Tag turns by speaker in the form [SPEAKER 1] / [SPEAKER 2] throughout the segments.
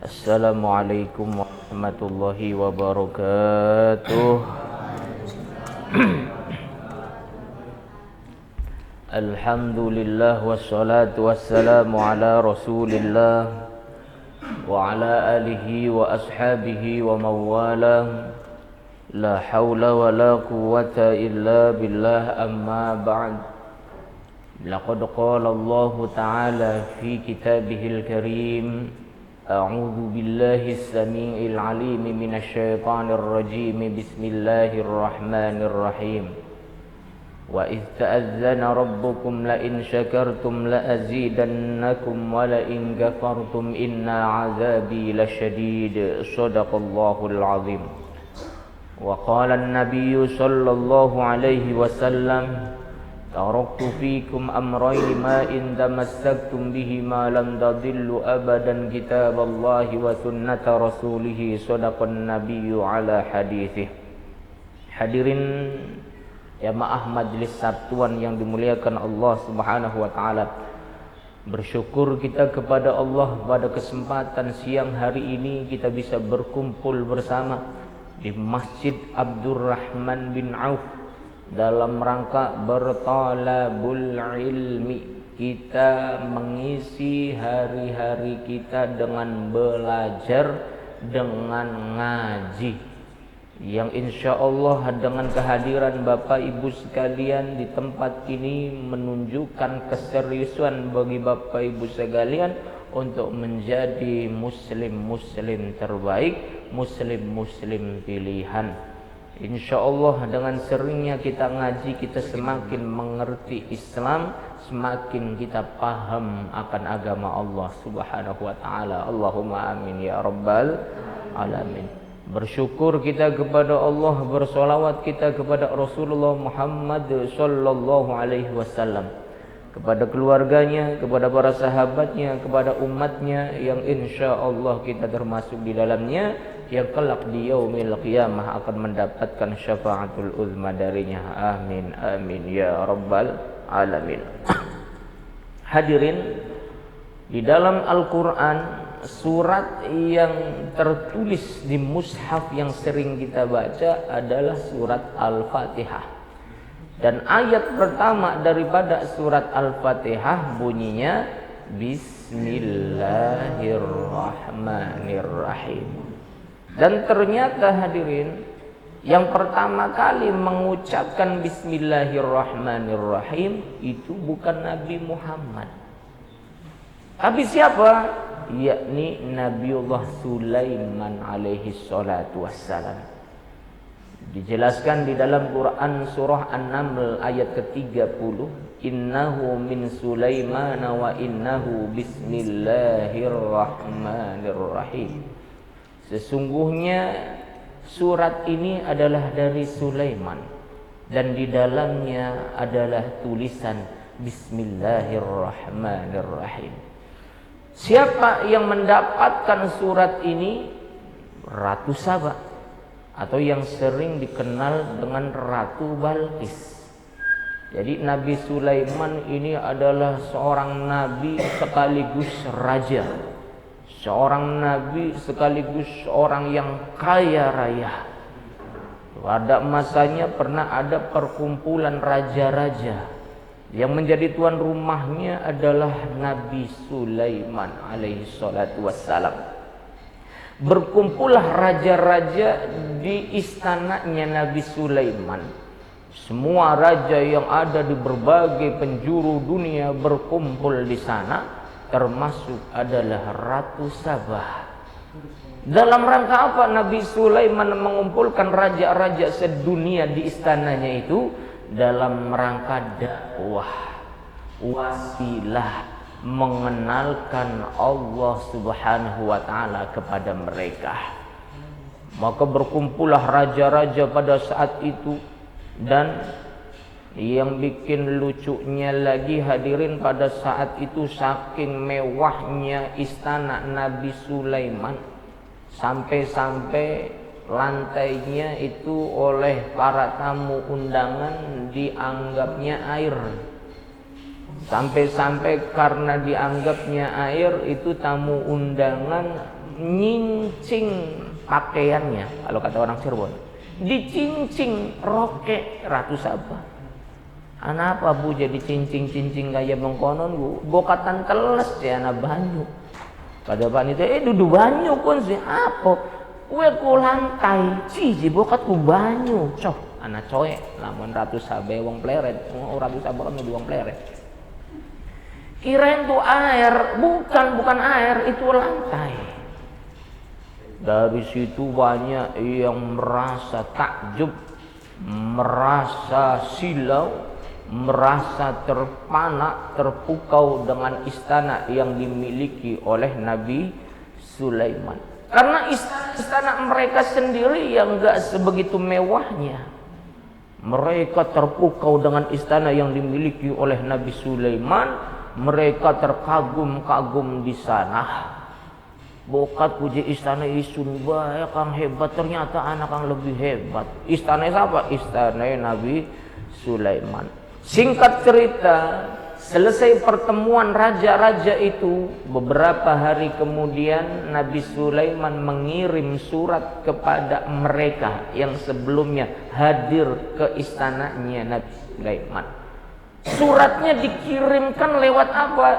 [SPEAKER 1] Assalamualaikum warahmatullahi wabarakatuh. Alhamdulillah wassalatu wassalamu ala Rasulillah wa ala alihi wa ashabihi wa mawalah. La hawla wa la quwwata illa billah, amma ba'd. Laqad qala Allah ta'ala fi kitabihil karim: A'udzu billahi as-sami'il 'alim minasy syaithanir rajim. Bismillahirrahmanirrahim. Wa idz ta'azzana rabbukum la in syakartum la azidannakum wa la in kafartum inna 'adzabi lasyadid. Shadaqallahul 'azim. Wa qala an-nabiyyu sallallahu alaihi wasallam: Taraktu fikum amrayn ma in tamassaktum bihima lam tadillu abadan, kitaballahi wa sunnata rasulih. Shadaqan nabiyyu ala hadithih. Hadirin jamaah majelis Sabtuan yang dimuliakan Allah Subhanahu wa taala. Bersyukur kita kepada Allah pada kesempatan siang hari ini kita bisa berkumpul bersama di Masjid Abdurrahman bin Auf dalam rangka bertalabul ilmi. Kita mengisi hari-hari kita dengan belajar, dengan ngaji, yang insya Allah dengan kehadiran Bapak Ibu sekalian di tempat ini menunjukkan keseriusan bagi Bapak Ibu sekalian untuk menjadi muslim-muslim terbaik, muslim-muslim pilihan. Insya Allah dengan seringnya kita ngaji, kita semakin mengerti Islam, semakin kita paham akan agama Allah Subhanahu wa taala. Allahumma amin ya rabbal alamin. Bersyukur kita kepada Allah, bersolawat kita kepada Rasulullah Muhammad sallallahu alaihi wasallam, kepada keluarganya, kepada para sahabatnya, kepada umatnya yang insya Allah kita termasuk di dalamnya, yang kelak di yaumil qiyamah akan mendapatkan syafaatul uzma darinya. Amin amin ya rabbal alamin. Hadirin, di dalam Al-Quran surat yang tertulis di mushaf yang sering kita baca adalah surat Al-Fatihah. Dan ayat pertama daripada surat Al-Fatihah bunyinya Bismillahirrahmanirrahim. Dan ternyata hadirin, yang pertama kali mengucapkan Bismillahirrahmanirrahim itu bukan Nabi Muhammad, tapi siapa? Yakni Nabiullah Sulaiman alaihi salatu wassalam. Dijelaskan di dalam Quran surah An-Naml ayat ke-30, Innahu min Sulaiman wa innahu bismillahirrahmanirrahim. Sesungguhnya surat ini adalah dari Sulaiman dan di dalamnya adalah tulisan Bismillahirrahmanirrahim. Siapa yang mendapatkan surat ini? Ratu Saba, atau yang sering dikenal dengan Ratu Balqis. Jadi Nabi Sulaiman ini adalah seorang nabi sekaligus raja, seorang nabi sekaligus seorang yang kaya raya. Pada masanya pernah ada perkumpulan raja-raja, yang menjadi tuan rumahnya adalah Nabi Sulaiman alaihi salatu wassalam. Berkumpullah raja-raja di istananya Nabi Sulaiman. Semua raja yang ada di berbagai penjuru dunia berkumpul di sana, termasuk adalah Ratu Sabah. Dalam rangka apa Nabi Sulaiman mengumpulkan raja-raja sedunia di istananya itu? Dalam rangka dakwah, wasilah mengenalkan Allah Subhanahu wa taala kepada mereka. Maka berkumpullah raja-raja pada saat itu. Dan yang bikin lucunya lagi hadirin, pada saat itu saking mewahnya istana Nabi Sulaiman, sampai-sampai lantainya itu oleh para tamu undangan dianggapnya air. Sampai-sampai karena dianggapnya air itu tamu undangan nyincing pakaiannya, kalau kata orang Cirebon, dicincing roke Ratu Sabah. Anapa bu jadi cincing-cincing kayak mengkonon bu? Bokatan teles ya anak banyu. Pada panitia dudu banyu pun sih apa? Kue ku lantai, cici bokat ku banyu. Cok, anak coe, lamun Ratu Sabah wong pleret, Ratu Sabah kan wong pleret. Kirain tuh air, bukan air, itu lantai. Dari situ banyak yang merasa takjub, merasa silau, merasa terpana, terpukau dengan istana yang dimiliki oleh Nabi Sulaiman. Karena istana mereka sendiri yang gak sebegitu mewahnya. Mereka terpukau dengan istana yang dimiliki oleh Nabi Sulaiman. Mereka terkagum-kagum di sana. Bokat puji istana isun bae kang hebat, ternyata anak kang lebih hebat. Istana siapa? Istana Nabi Sulaiman. Singkat cerita, selesai pertemuan raja-raja itu, beberapa hari kemudian Nabi Sulaiman mengirim surat kepada mereka yang sebelumnya hadir ke istananya Nabi Sulaiman. Suratnya dikirimkan lewat apa?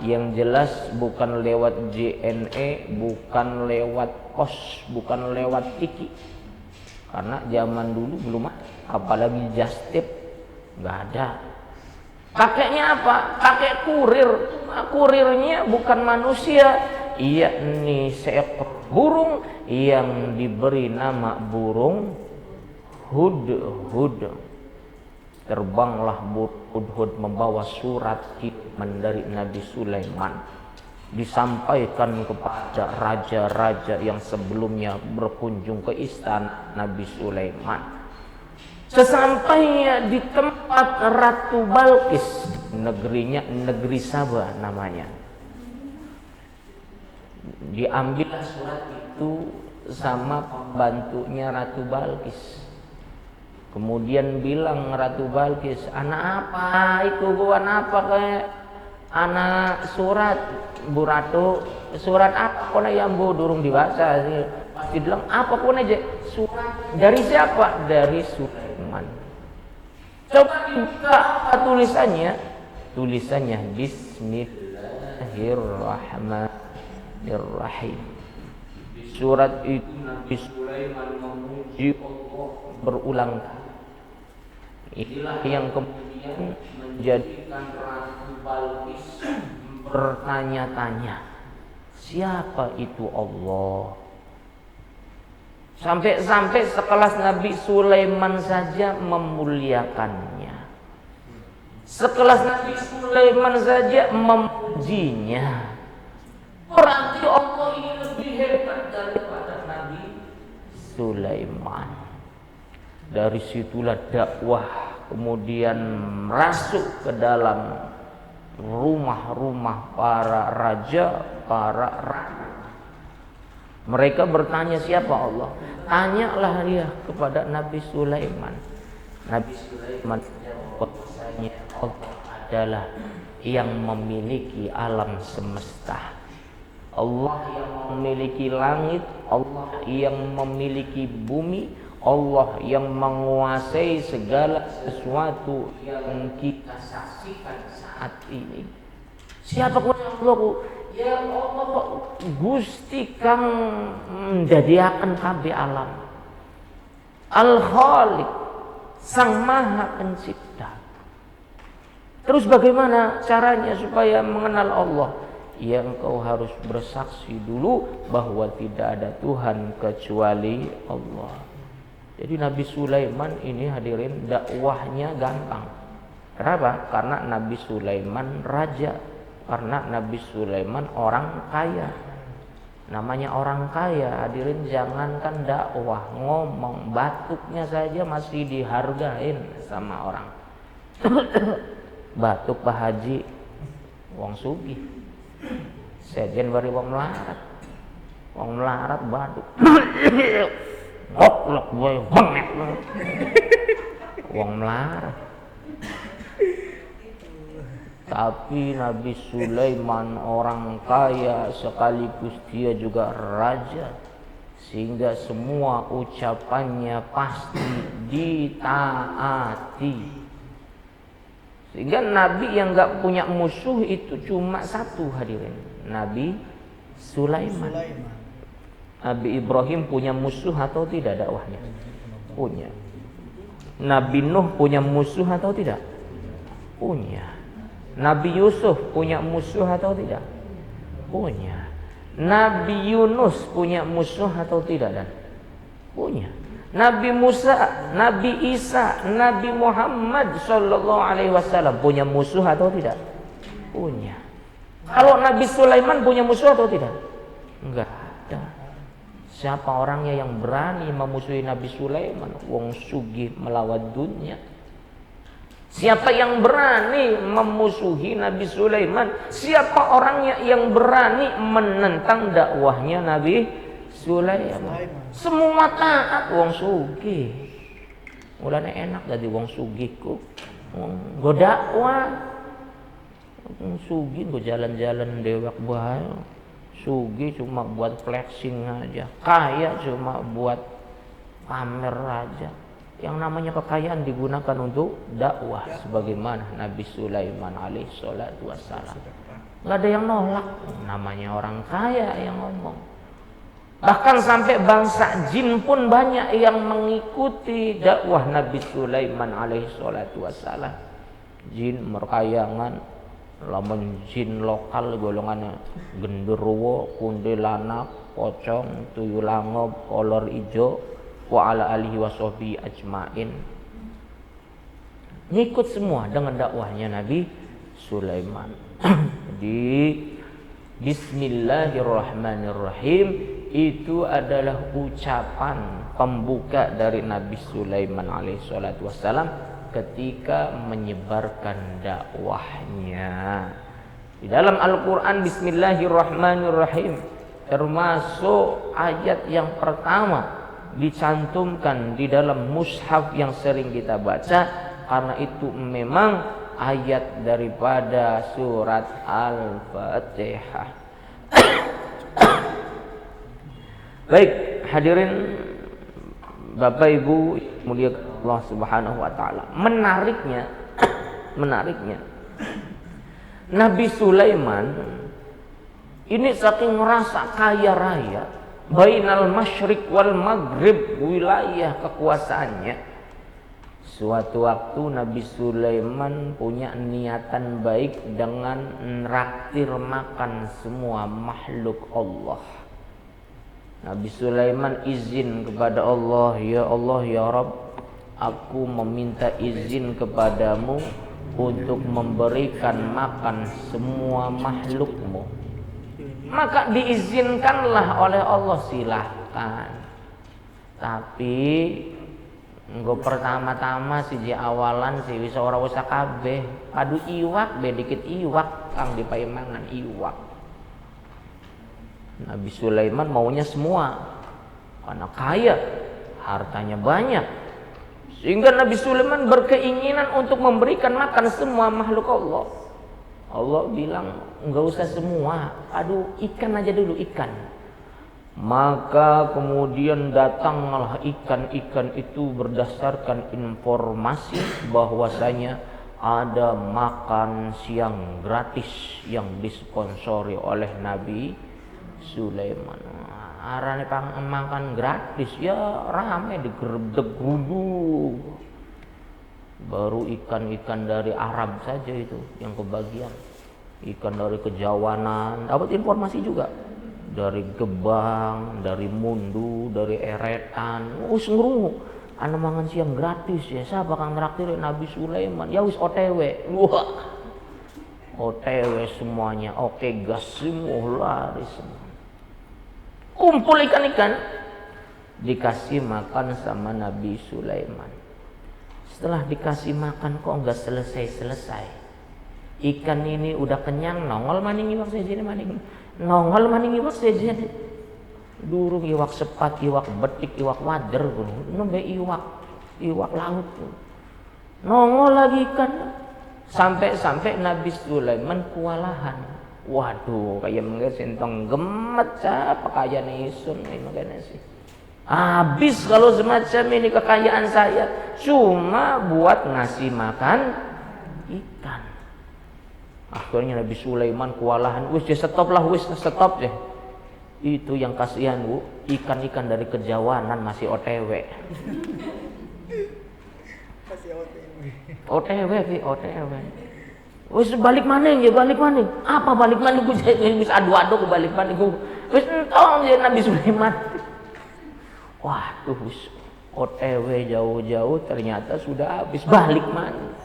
[SPEAKER 1] Yang jelas bukan lewat JNE, bukan lewat pos, bukan lewat tiki. Karena zaman dulu belum ada, apalagi jastip, nggak ada. Pakainya apa? Pakai kurir. Kurirnya bukan manusia, yakni seekor burung yang diberi nama burung Hudhud. Terbanglah Hudhud membawa surat kiriman dari Nabi Sulaiman, disampaikan kepada raja-raja yang sebelumnya berkunjung ke istana Nabi Sulaiman. Sesampainya di tempat Ratu Balkis, negerinya negeri Sabah namanya, diambil surat itu sama pembantunya Ratu Balkis. Kemudian bilang Ratu Balkis, anak apa itu bu, anak apa kayak anak surat Bu Ratu, surat apa kona yang bu durung dibaca sih. Pasti bilang apa kona aja, surat dari siapa? Dari Sulaiman. Coba dibuka apa tulisannya? Tulisannya Bismillahirrahmanirrahim. Surat itu Nabi Sulaiman memuji Allah berulang kali. Inilah yang kemudian menjadikan Ratu Balkis bertanya-tanya, siapa itu Allah? Sampai-sampai sekelas Nabi Sulaiman saja memuliakannya. Sekelas Nabi Sulaiman saja memujinya. Berarti Allah ini lebih hebat daripada Nabi Sulaiman. Dari situlah dakwah kemudian masuk ke dalam rumah-rumah para raja, para rakyat. Mereka bertanya siapa Allah? Tanyalah dia kepada Nabi Sulaiman. Nabi Sulaiman bahwasanya Allah adalah yang memiliki alam semesta. Allah yang memiliki langit, Allah yang memiliki bumi, Allah yang menguasai segala sesuatu yang kita saksikan saat ini. Siapa pun Allah? Ya Allah Gusti kang ndadiaken kabeh alam. Al-Khaliq, Sang Maha Pencipta. Terus bagaimana caranya supaya mengenal Allah? Ya engkau harus bersaksi dulu bahwa tidak ada Tuhan kecuali Allah. Jadi Nabi Sulaiman ini hadirin dakwahnya gampang. Kenapa? Karena Nabi Sulaiman raja. Karena Nabi Sulaiman orang kaya. Namanya orang kaya hadirin, jangankan dakwah, ngomong batuknya saja masih dihargain sama orang. Batuk Pak Haji wong sugih. Sejen bari wong melarat. Wong melarat batuk. Ngoklok gue bengek wong melarat. Tapi Nabi Sulaiman orang kaya sekaligus dia juga raja, sehingga semua ucapannya pasti ditaati. Sehingga Nabi yang gak punya musuh itu cuma satu, hadirin, Nabi Sulaiman. Nabi Ibrahim punya musuh atau tidak dakwahnya? Punya. Nabi Nuh punya musuh atau tidak? Punya. Nabi Yusuf punya musuh atau tidak? Punya. Nabi Yunus punya musuh atau tidak? Dan punya. Nabi Musa, Nabi Isa, Nabi Muhammad sallallahu alaihi wasallam punya musuh atau tidak? Punya. Kalau Nabi Sulaiman punya musuh atau tidak? Enggak ada. Siapa orangnya yang berani memusuhi Nabi Sulaiman? Wong sugih melawat dunia. Siapa yang berani memusuhi Nabi Sulaiman? Siapa orangnya yang berani menentang dakwahnya Nabi Sulaiman? Semua taat wong sugih. Mulane enak jadi wong sugih ku. Go dakwah. Wong sugih go jalan-jalan dewek bae. Sugih cuma buat flexing aja, kaya cuma buat pamer aja. Yang namanya kekayaan digunakan untuk dakwah, sebagaimana Nabi Sulaiman alaihi salatu wassalam. Gak ada yang nolak, namanya orang kaya yang ngomong. Bahkan sampai bangsa jin pun banyak yang mengikuti dakwah Nabi Sulaiman alaihi salatu wassalam. Jin merkayangan, lamun jin lokal golongan genderuwo, kuntilanak, pocong, tuyul langob, kolor ijo, wa ala alihi washabihi ajmain. Ngikut semua dengan dakwahnya Nabi Sulaiman. Di Bismillahirrahmanirrahim itu adalah ucapan pembuka dari Nabi Sulaiman alaihi salatu wassalam ketika menyebarkan dakwahnya. Di dalam Al-Quran Bismillahirrahmanirrahim termasuk ayat yang pertama dicantumkan di dalam mushaf yang sering kita baca, karena itu memang ayat daripada surat Al-Fatihah. Baik, hadirin Bapak Ibu mulia Allah Subhanahu wa taala. Menariknya Nabi Sulaiman ini saking merasa kaya raya, bainal masyriq wal maghrib, wilayah kekuasaannya. Suatu waktu Nabi Sulaiman punya niatan baik dengan nraktir makan semua makhluk Allah. Nabi Sulaiman izin kepada Allah, ya Allah ya Rabb, aku meminta izin kepadamu untuk memberikan makan semua makhlukmu. Maka diizinkanlah oleh Allah, silahkan. Tapi nggo pertama-tama siji awalan sih wis ora usah kabeh. Padu iwak be dikit iwak kang dipaimangan iwak. Nabi Sulaiman maunya semua karena kaya, hartanya banyak. Sehingga Nabi Sulaiman berkeinginan untuk memberikan makan semua makhluk Allah. Allah bilang enggak usah semua, aduh ikan aja dulu, ikan. Maka kemudian datanglah ikan-ikan itu berdasarkan informasi bahwasanya ada makan siang gratis yang disponsori oleh Nabi Sulaiman. Arane makan gratis ya rame digerebek dulu. Baru ikan-ikan dari Arab saja itu yang kebagian. Ikan dari Kejawanan, dapat informasi juga. Dari Gebang, dari Mundu, dari Eretan. Wis ngrungu ana mangan siang gratis ya. Siapa kang traktir Nabi Sulaiman? Ya wis OTW. Wah. OTW semuanya. Oke gas semua laris semua. Kumpul ikan-ikan dikasih makan sama Nabi Sulaiman. Setelah dikasih makan kok enggak selesai-selesai. Ikan ini udah kenyang, nongol maning iwak sejen maning. Nongol maning iwak sejen. Durung iwak sepat, iwak betik, iwak wader, nembe iwak laut. Nongol lagi ikan. Sampai-sampai Nabi Sulaiman kewalahan. Waduh, kayak mungkin sentong gemet apa kaya isun ini makanya sih. Habis kalau semacam ini kekayaan saya cuma buat ngasih makan ikan. Akhirnya Nabi Sulaiman kewalahan. Wis stop lah, wis stop deh. Itu yang kasihan Bu, ikan-ikan dari kejawanan masih OTW.
[SPEAKER 2] Masih
[SPEAKER 1] OTW. Wis balik maning ya, balik maning. Apa balik maning? Ku wis adu-adu ku balik maning. Wis entong ya Nabi Sulaiman. Waduh, wis OTW jauh-jauh ternyata sudah habis, balik maning.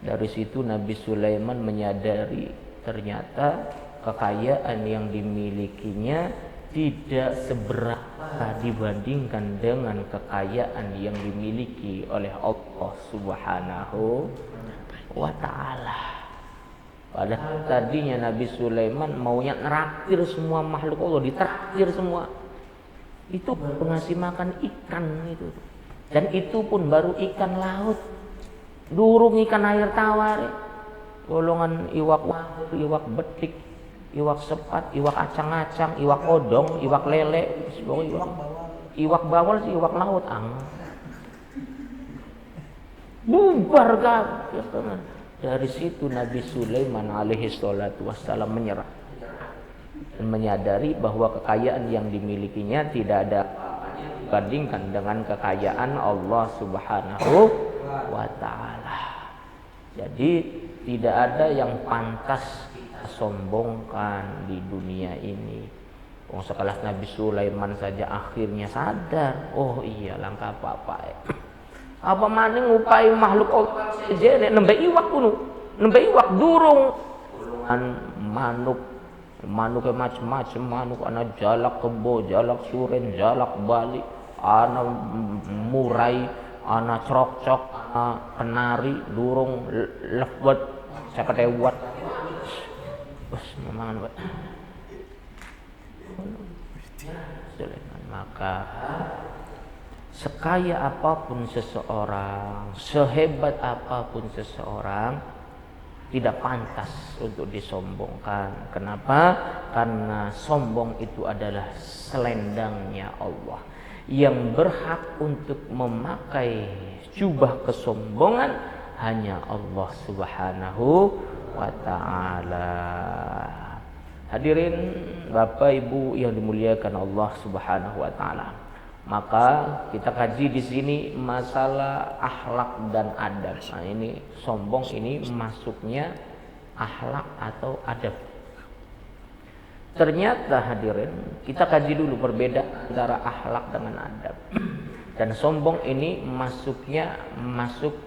[SPEAKER 1] Dari situ Nabi Sulaiman menyadari ternyata kekayaan yang dimilikinya tidak seberapa dibandingkan dengan kekayaan yang dimiliki oleh Allah Subhanahu wa ta'ala. Padahal tadinya Nabi Sulaiman maunya neraktir semua makhluk Allah, ditraktir semua. Itu ngasih makan ikan itu. Dan itu pun baru ikan laut. Durung ikan air tawar. Golongan iwak wader, iwak betik, iwak sepat, iwak acang-acang, iwak odong, iwak lele, iwak bawal sih iwak laut bubar kabeh. Dari situ Nabi Sulaiman alaihi salatu wassalam menyerah dan menyadari bahwa kekayaan yang dimilikinya tidak ada dibandingkan dengan kekayaan Allah Subhanahu wa ta'ala. Jadi tidak ada yang pantas kita sombongkan di dunia ini. Sekelas Nabi Sulaiman saja akhirnya sadar, oh iya langkah apa ya. Apa maning ngupai makhluk Allah seje nembe iwak kuno, nembe iwak durung manuk macam-macam, manuk ana jalak kebo, jalak suren, jalak bali, ana murai, ana crok-cok, ana kenari, durung lewet, siapa tewat. Wes memang buat. Maka sekaya apapun seseorang, sehebat apapun seseorang, tidak pantas untuk disombongkan. Kenapa? Karena sombong itu adalah selendangnya Allah. Yang berhak untuk memakai jubah kesombongan hanya Allah Subhanahu wa ta'ala. Hadirin Bapak Ibu yang dimuliakan Allah Subhanahu wa ta'ala. Maka kita kaji di sini masalah akhlak dan adab. Nah, ini sombong ini masuknya akhlak atau adab. Ternyata hadirin, kita kaji dulu perbedaan antara akhlak dengan adab. Dan sombong ini masuk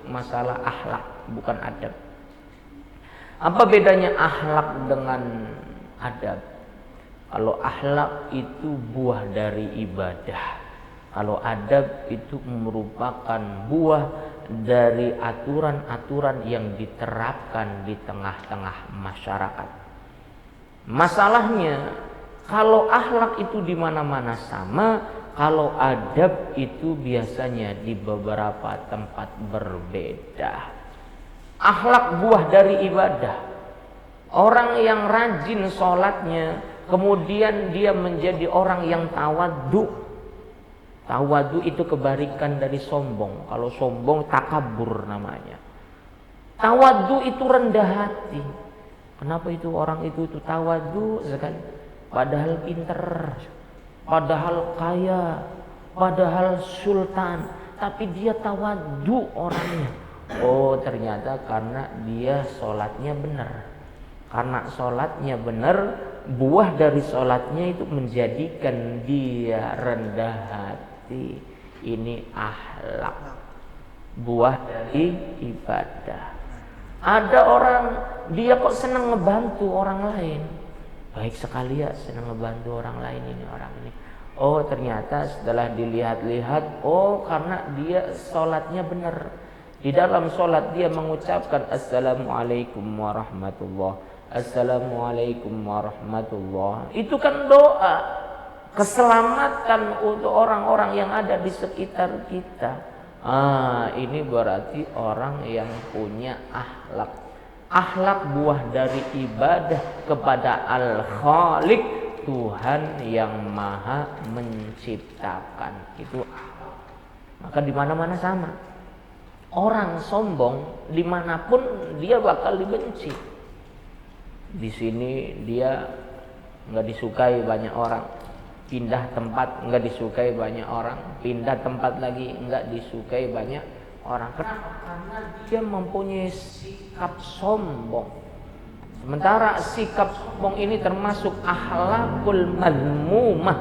[SPEAKER 1] masalah akhlak, bukan adab. Apa bedanya akhlak dengan adab? Kalau akhlak itu buah dari ibadah. Kalau adab itu merupakan buah dari aturan-aturan yang diterapkan di tengah-tengah masyarakat. Masalahnya, kalau akhlak itu di mana-mana sama, kalau adab itu biasanya di beberapa tempat berbeda. Akhlak buah dari ibadah. Orang yang rajin sholatnya, kemudian dia menjadi orang yang tawadhu. Tawadhu itu kebalikan dari sombong. Kalau sombong takabur namanya. Tawadhu itu rendah hati. Kenapa itu orang itu tawadhu sekali? Padahal pinter, padahal kaya, padahal sultan, tapi dia tawadhu orangnya. Oh, ternyata karena dia sholatnya benar. Karena sholatnya benar, buah dari sholatnya itu menjadikan dia rendah hati. Ini akhlak, buah dari ibadah. Ada orang dia kok senang ngebantu orang lain, baik sekali ya senang ngebantu orang lain ini orang ini. Oh, ternyata setelah dilihat-lihat, oh karena dia sholatnya benar. Di dalam sholat dia mengucapkan Assalamualaikum warahmatullah, Assalamualaikum warahmatullah. Itu kan doa keselamatan untuk orang-orang yang ada di sekitar kita. Ini berarti orang yang punya akhlak. Akhlak buah dari ibadah kepada Al-Khaliq, Tuhan yang Maha menciptakan. Itu akhlak. Maka di mana-mana sama. Orang sombong dimanapun dia bakal dibenci. Di sini dia nggak disukai banyak orang. Pindah tempat nggak disukai banyak orang, pindah tempat lagi nggak disukai banyak orang. Kenapa? Karena dia mempunyai sikap sombong. Sementara sikap sombong ini termasuk akhlakul mazmumah.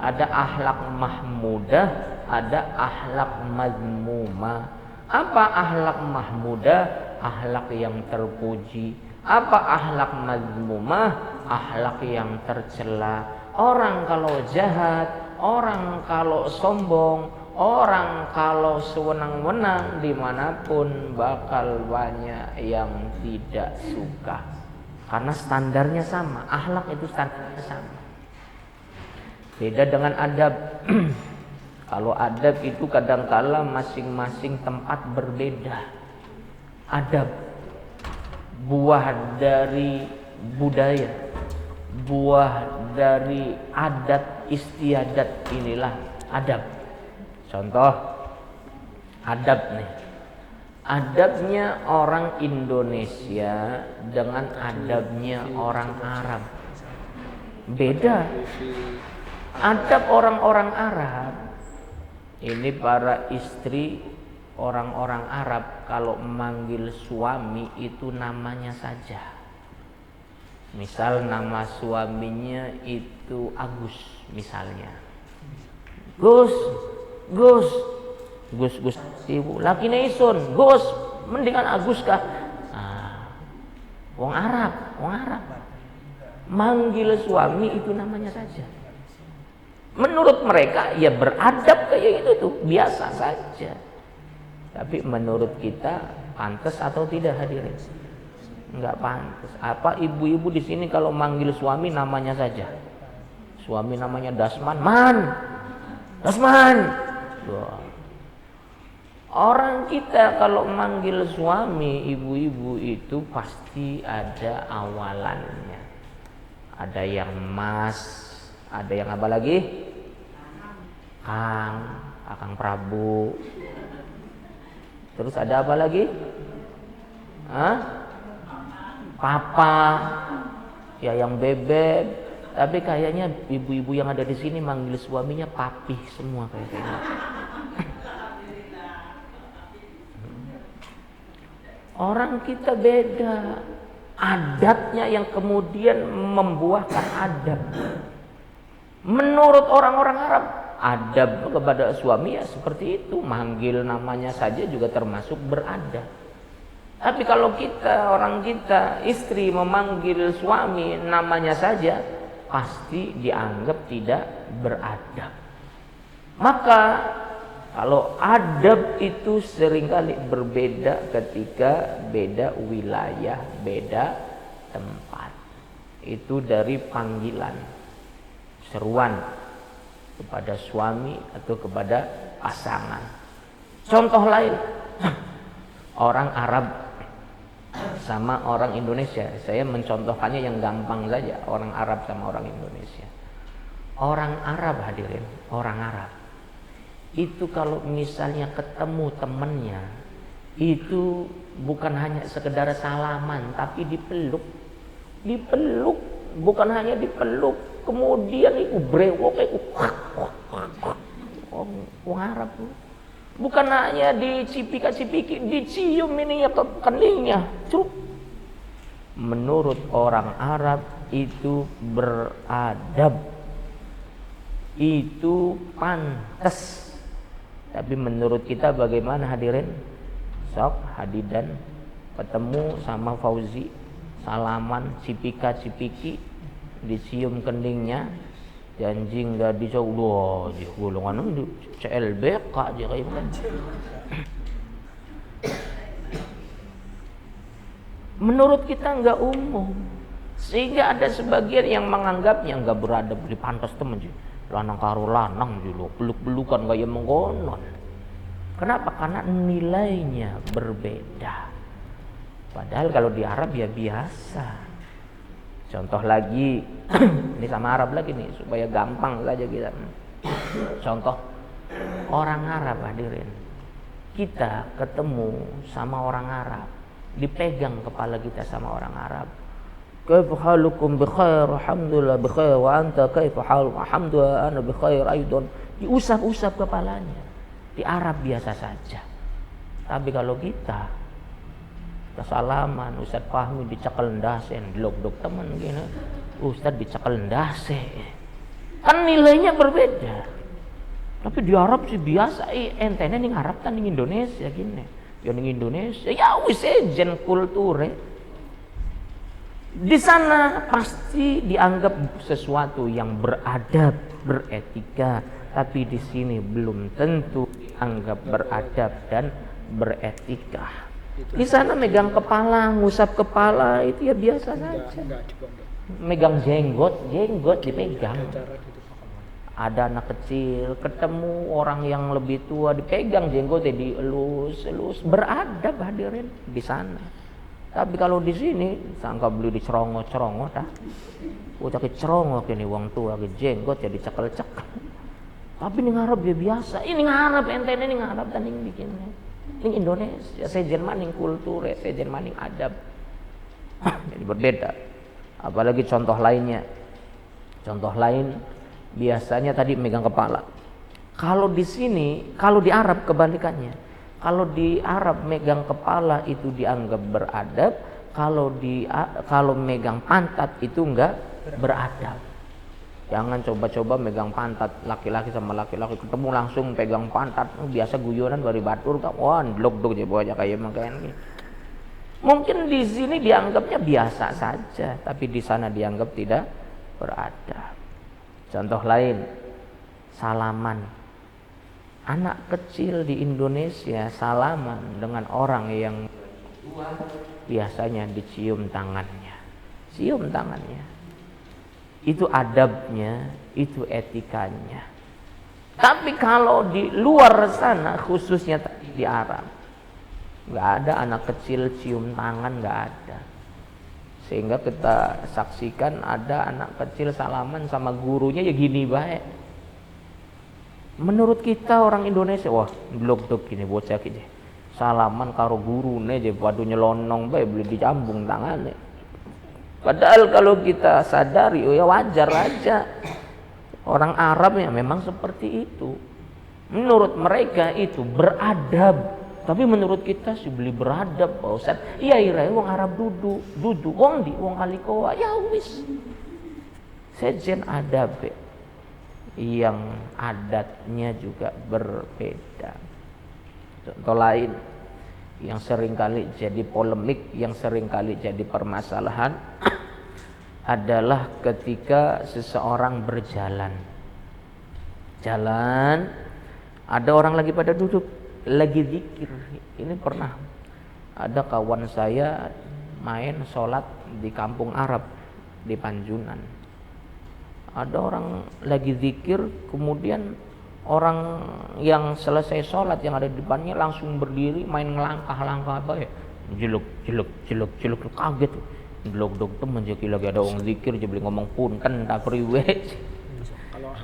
[SPEAKER 1] Ada akhlak mahmudah, ada akhlak mazmumah. Apa akhlak mahmudah? Akhlak yang terpuji. Apa akhlak mazmumah? Akhlak yang tercela. Orang kalau jahat, orang kalau sombong, orang kalau sewenang-wenang dimanapun bakal banyak yang tidak suka. Karena standarnya sama, akhlak itu standarnya sama. Beda dengan adab. Kalau adab itu kadangkala masing-masing tempat berbeda. Adab buah dari budaya, buah dari adat istiadat, inilah adab. Contoh adab nih. Adabnya orang Indonesia dengan adabnya orang Arab beda. Adab orang-orang Arab ini, para istri orang-orang Arab kalau memanggil suami itu namanya saja. Misal nama suaminya itu Agus misalnya. Gus ibu lakine isun, Gus mendingan Agus kah? Wong Arab manggil suami itu namanya saja. Menurut mereka ya beradab kayak gitu tuh biasa saja. Tapi menurut kita pantas atau tidak hadirin? Enggak pantas. Apa ibu-ibu di sini kalau manggil suami namanya saja? Suami namanya Dasman. Wah. Orang kita kalau manggil suami ibu-ibu itu pasti ada awalannya. Ada yang Mas, ada yang apa lagi? Akang Prabu. Terus ada apa lagi? Papa, ya yang bebek. Tapi kayaknya ibu-ibu yang ada di sini manggil suaminya papi semua kayaknya. Orang kita beda, adatnya yang kemudian membuahkan adab. Menurut orang-orang Arab, adab kepada suami ya seperti itu, manggil namanya saja juga termasuk beradab. Tapi kalau orang kita, istri memanggil suami namanya saja, pasti dianggap tidak beradab. Maka kalau adab itu seringkali berbeda ketika beda wilayah, beda tempat. Itu dari panggilan, seruan kepada suami atau kepada pasangan. Contoh lain, orang Arab sama orang Indonesia. Saya mencontohkannya yang gampang saja, orang Arab sama orang Indonesia. Orang Arab hadirin, orang Arab itu kalau misalnya ketemu temennya itu bukan hanya sekedar salaman, tapi dipeluk, bukan hanya dipeluk, kemudian itu brewok, orang Arab bukan hanya dicipika-cipiki, dicium ini ya keningnya. Menurut orang Arab itu beradab, itu pantas. Tapi menurut kita bagaimana hadirin? Sok Hadidan ketemu sama Fauzi, salaman, cipika-cipiki, dicium keningnya, janji nggak dijauh, golongan CLBK aja kayak kan. Menurut kita nggak umum, sehingga ada sebagian yang menganggapnya nggak beradab, di pantas temen sih. Lanang karo lanang dulu peluk-pelukan kayak menggonon. Kenapa? Karena nilainya berbeda. Padahal kalau di Arab ya biasa. Contoh lagi, ini sama Arab lagi nih supaya gampang saja kita. Contoh orang Arab hadirin. Kita ketemu sama orang Arab, dipegang kepala kita sama orang Arab. Kaifa halukum bi khair, alhamdulillah bi khair, wa anta kaifa haluk, alhamdulillah ana bi khair aidan. Diusap-usap kepalanya. Di Arab biasa saja. Tapi kalau kita salaman, Ustaz Fahmi dicekel ndase, dlok-dlok temen gini. Ustaz dicekel ndase. Kan nilainya berbeda. Tapi di Arab sih biasa, entene ning Arab kan ning Indonesia gini. Ya ning Indonesia, ya wis sejen kulture. Di sana pasti dianggap sesuatu yang beradab, beretika, tapi di sini belum tentu dianggap beradab dan beretika. Di sana megang kepala, ngusap kepala itu ya biasa saja. Megang jenggot dipegang. Ada anak kecil ketemu orang yang lebih tua dipegang jenggotnya, dielus-elus, beradab hadirin di sana. Tapi kalau di sini sangka beli dicerongo-cerongo dah. Ucap cerongo kini wong tua ke jenggot ya dicekel-cekel. Tapi ning Arab ya biasa. Ini Arab entene ning Arab dan ning bikinnya. Ning Indonesia sejen maning kultur, sejen maning adab. Jadi berbeda. Apalagi contoh lainnya. Contoh lain biasanya tadi megang kepala. Kalau di sini, kalau di Arab kebalikannya. Kalau di Arab megang kepala itu dianggap beradab, kalau megang pantat itu enggak beradab. Jangan coba-coba megang pantat laki-laki sama laki-laki ketemu langsung pegang pantat. Biasa guyonan bari batur kan, wah blok-blok je aja kayak makan. Mungkin di sini dianggapnya biasa saja, tapi di sana dianggap tidak beradab. Contoh lain, salaman. Anak kecil di Indonesia salaman dengan orang yang tua biasanya dicium tangannya. Cium tangannya. Itu adabnya, itu etikanya. Tapi kalau di luar sana, khususnya di Arab, nggak ada anak kecil cium tangan, nggak ada. Sehingga kita saksikan ada anak kecil salaman sama gurunya ya gini baik. Menurut kita orang Indonesia, wah blok-blok gini bocah gini. Salaman karo gurune aja padu nyelonong bae beli dicambung tangannya. Padahal kalau kita sadari, oh ya wajar aja. Orang Arab ya memang seperti itu. Menurut mereka itu beradab. Tapi menurut kita sih beli beradab Pak Ustaz. Iya ira wong Arab duduk wong di wong alikoa ya wis. Sejen adab yang adatnya juga berbeda. Contoh lain yang seringkali jadi polemik, yang seringkali jadi permasalahan adalah ketika seseorang berjalan. Jalan, ada orang lagi pada duduk, lagi zikir. Ini pernah ada kawan saya main sholat di kampung Arab di Panjunan. Ada orang lagi zikir, kemudian orang yang selesai sholat yang ada di depannya langsung berdiri main ngelangkah-langkah apa ya, jeluk kaget blok-blok temen jadi lagi ada orang zikir jadi beli ngomong punten tak priwe.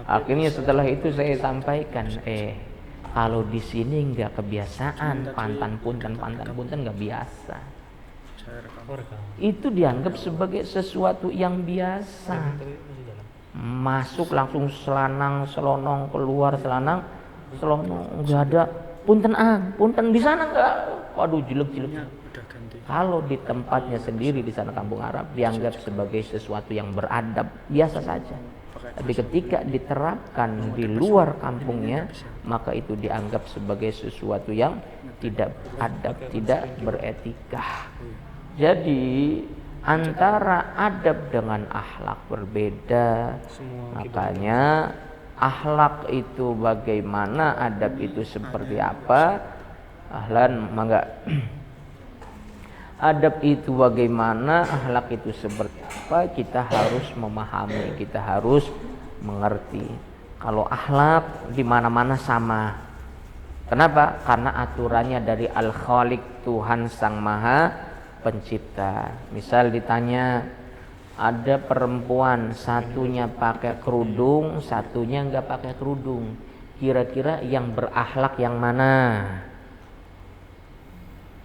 [SPEAKER 1] Akhirnya setelah itu saya sampaikan kalau di sini nggak kebiasaan pantan punten nggak biasa. Itu dianggap sebagai sesuatu yang biasa. Masuk langsung selonong keluar selonong nggak ada punten di sana nggak. Waduh jelek. Kalau di tempatnya sendiri di sana kampung Arab dianggap sebagai sesuatu yang beradab biasa saja. Tapi ketika diterapkan di luar kampungnya maka itu dianggap sebagai sesuatu yang tidak adab, tidak beretika. Jadi antara adab dengan akhlak berbeda. Makanya akhlak itu bagaimana, adab itu seperti apa. Ahlan mangga. Adab itu bagaimana, akhlak itu seperti apa, kita harus memahami, kita harus mengerti. Kalau akhlak di mana-mana sama. Kenapa? Karena aturannya dari Al-Khaliq, Tuhan Sang Maha Pencipta. Misal ditanya, ada perempuan satunya pakai kerudung, satunya nggak pakai kerudung. Kira-kira yang berakhlak yang mana?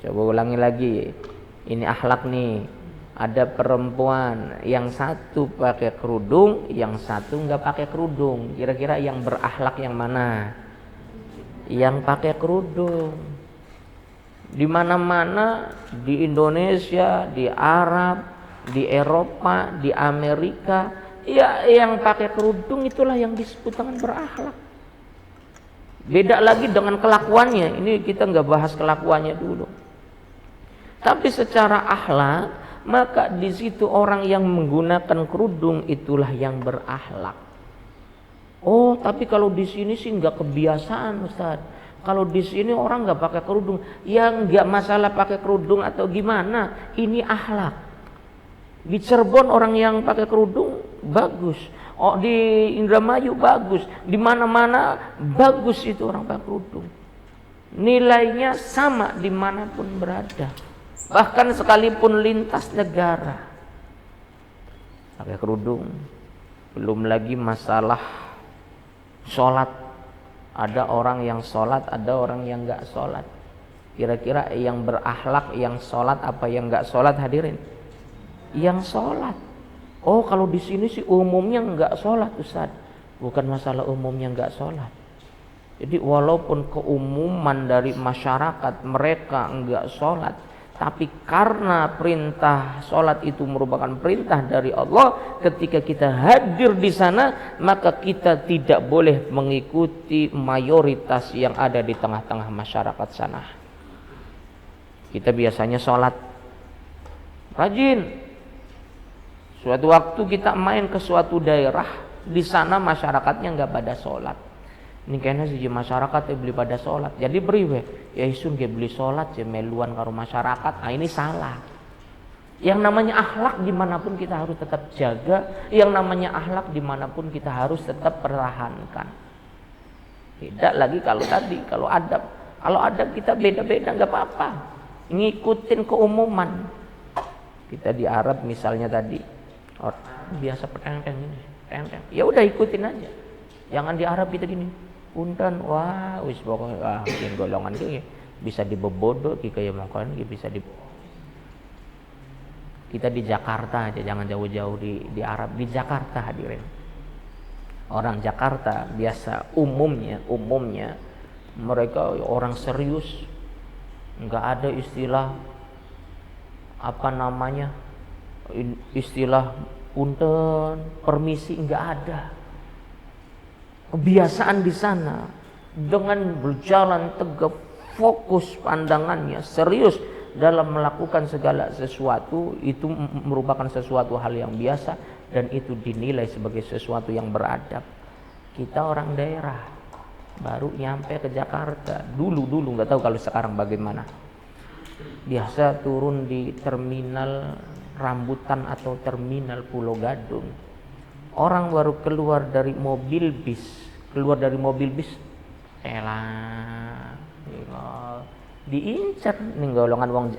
[SPEAKER 1] Coba ulangi lagi. Ini akhlak nih. Ada perempuan yang satu pakai kerudung, yang satu nggak pakai kerudung. Kira-kira yang berakhlak yang mana? Yang pakai kerudung. Di mana-mana, di Indonesia, di Arab, di Eropa, di Amerika, ya yang pakai kerudung itulah yang disebut dengan berakhlak. Beda lagi dengan kelakuannya. Ini kita nggak bahas kelakuannya dulu. Tapi secara akhlak, maka di situ orang yang menggunakan kerudung itulah yang berakhlak. Oh, tapi kalau di sini sih nggak kebiasaan, Ustaz. Kalau di sini orang nggak pakai kerudung, ya nggak masalah pakai kerudung atau gimana. Ini akhlak. Di Cirebon orang yang pakai kerudung bagus. Oh, di Indramayu bagus. Di mana-mana bagus itu orang pakai kerudung. Nilainya sama dimanapun berada. Bahkan sekalipun lintas negara pakai kerudung. Belum lagi masalah sholat. Ada orang yang sholat, ada orang yang gak sholat. Kira-kira yang berakhlak, yang sholat apa yang gak sholat, hadirin? Yang sholat. Oh, kalau di sini sih umumnya gak sholat, Ustaz. Bukan masalah umumnya gak sholat. Jadi walaupun keumuman dari masyarakat mereka gak sholat, tapi karena perintah sholat itu merupakan perintah dari Allah, ketika kita hadir di sana, maka kita tidak boleh mengikuti mayoritas yang ada di tengah-tengah masyarakat sana. Kita biasanya sholat rajin. Suatu waktu kita main ke suatu daerah, di sana masyarakatnya nggak pada sholat. Ini kayaknya sih masyarakat beli pada sholat. Jadi beriwe, ya isun dia beli sholat, ya meluan karo masyarakat. Nah ini salah. Yang namanya akhlak dimanapun kita harus tetap jaga. Yang namanya akhlak dimanapun kita harus tetap pertahankan. Tidak lagi kalau tadi, kalau adab. Kalau adab kita beda-beda nggak apa-apa. Ngikutin keumuman. Kita di Arab misalnya tadi, orang biasa peteng-teng ini, peteng-teng. Ya udah ikutin aja. Jangan di Arab kita gini. Punten, wah, wis pokoknya yang golongan ki bisa dibebodo ki kaya makan ki bisa di. Kita di Jakarta aja, jangan jauh-jauh di Arab, di Jakarta hadirin. Orang Jakarta biasa umumnya mereka orang serius. Enggak ada istilah apa namanya? Istilah punten, permisi, enggak ada. Kebiasaan di sana dengan berjalan tegap, fokus pandangannya, serius dalam melakukan segala sesuatu, itu merupakan sesuatu hal yang biasa dan itu dinilai sebagai sesuatu yang beradab. Kita orang daerah baru nyampe ke Jakarta, dulu nggak tahu kalau sekarang bagaimana. Biasa turun di terminal Rambutan atau terminal Pulau Gadung. Orang baru keluar dari mobil bis, diincar nih golongan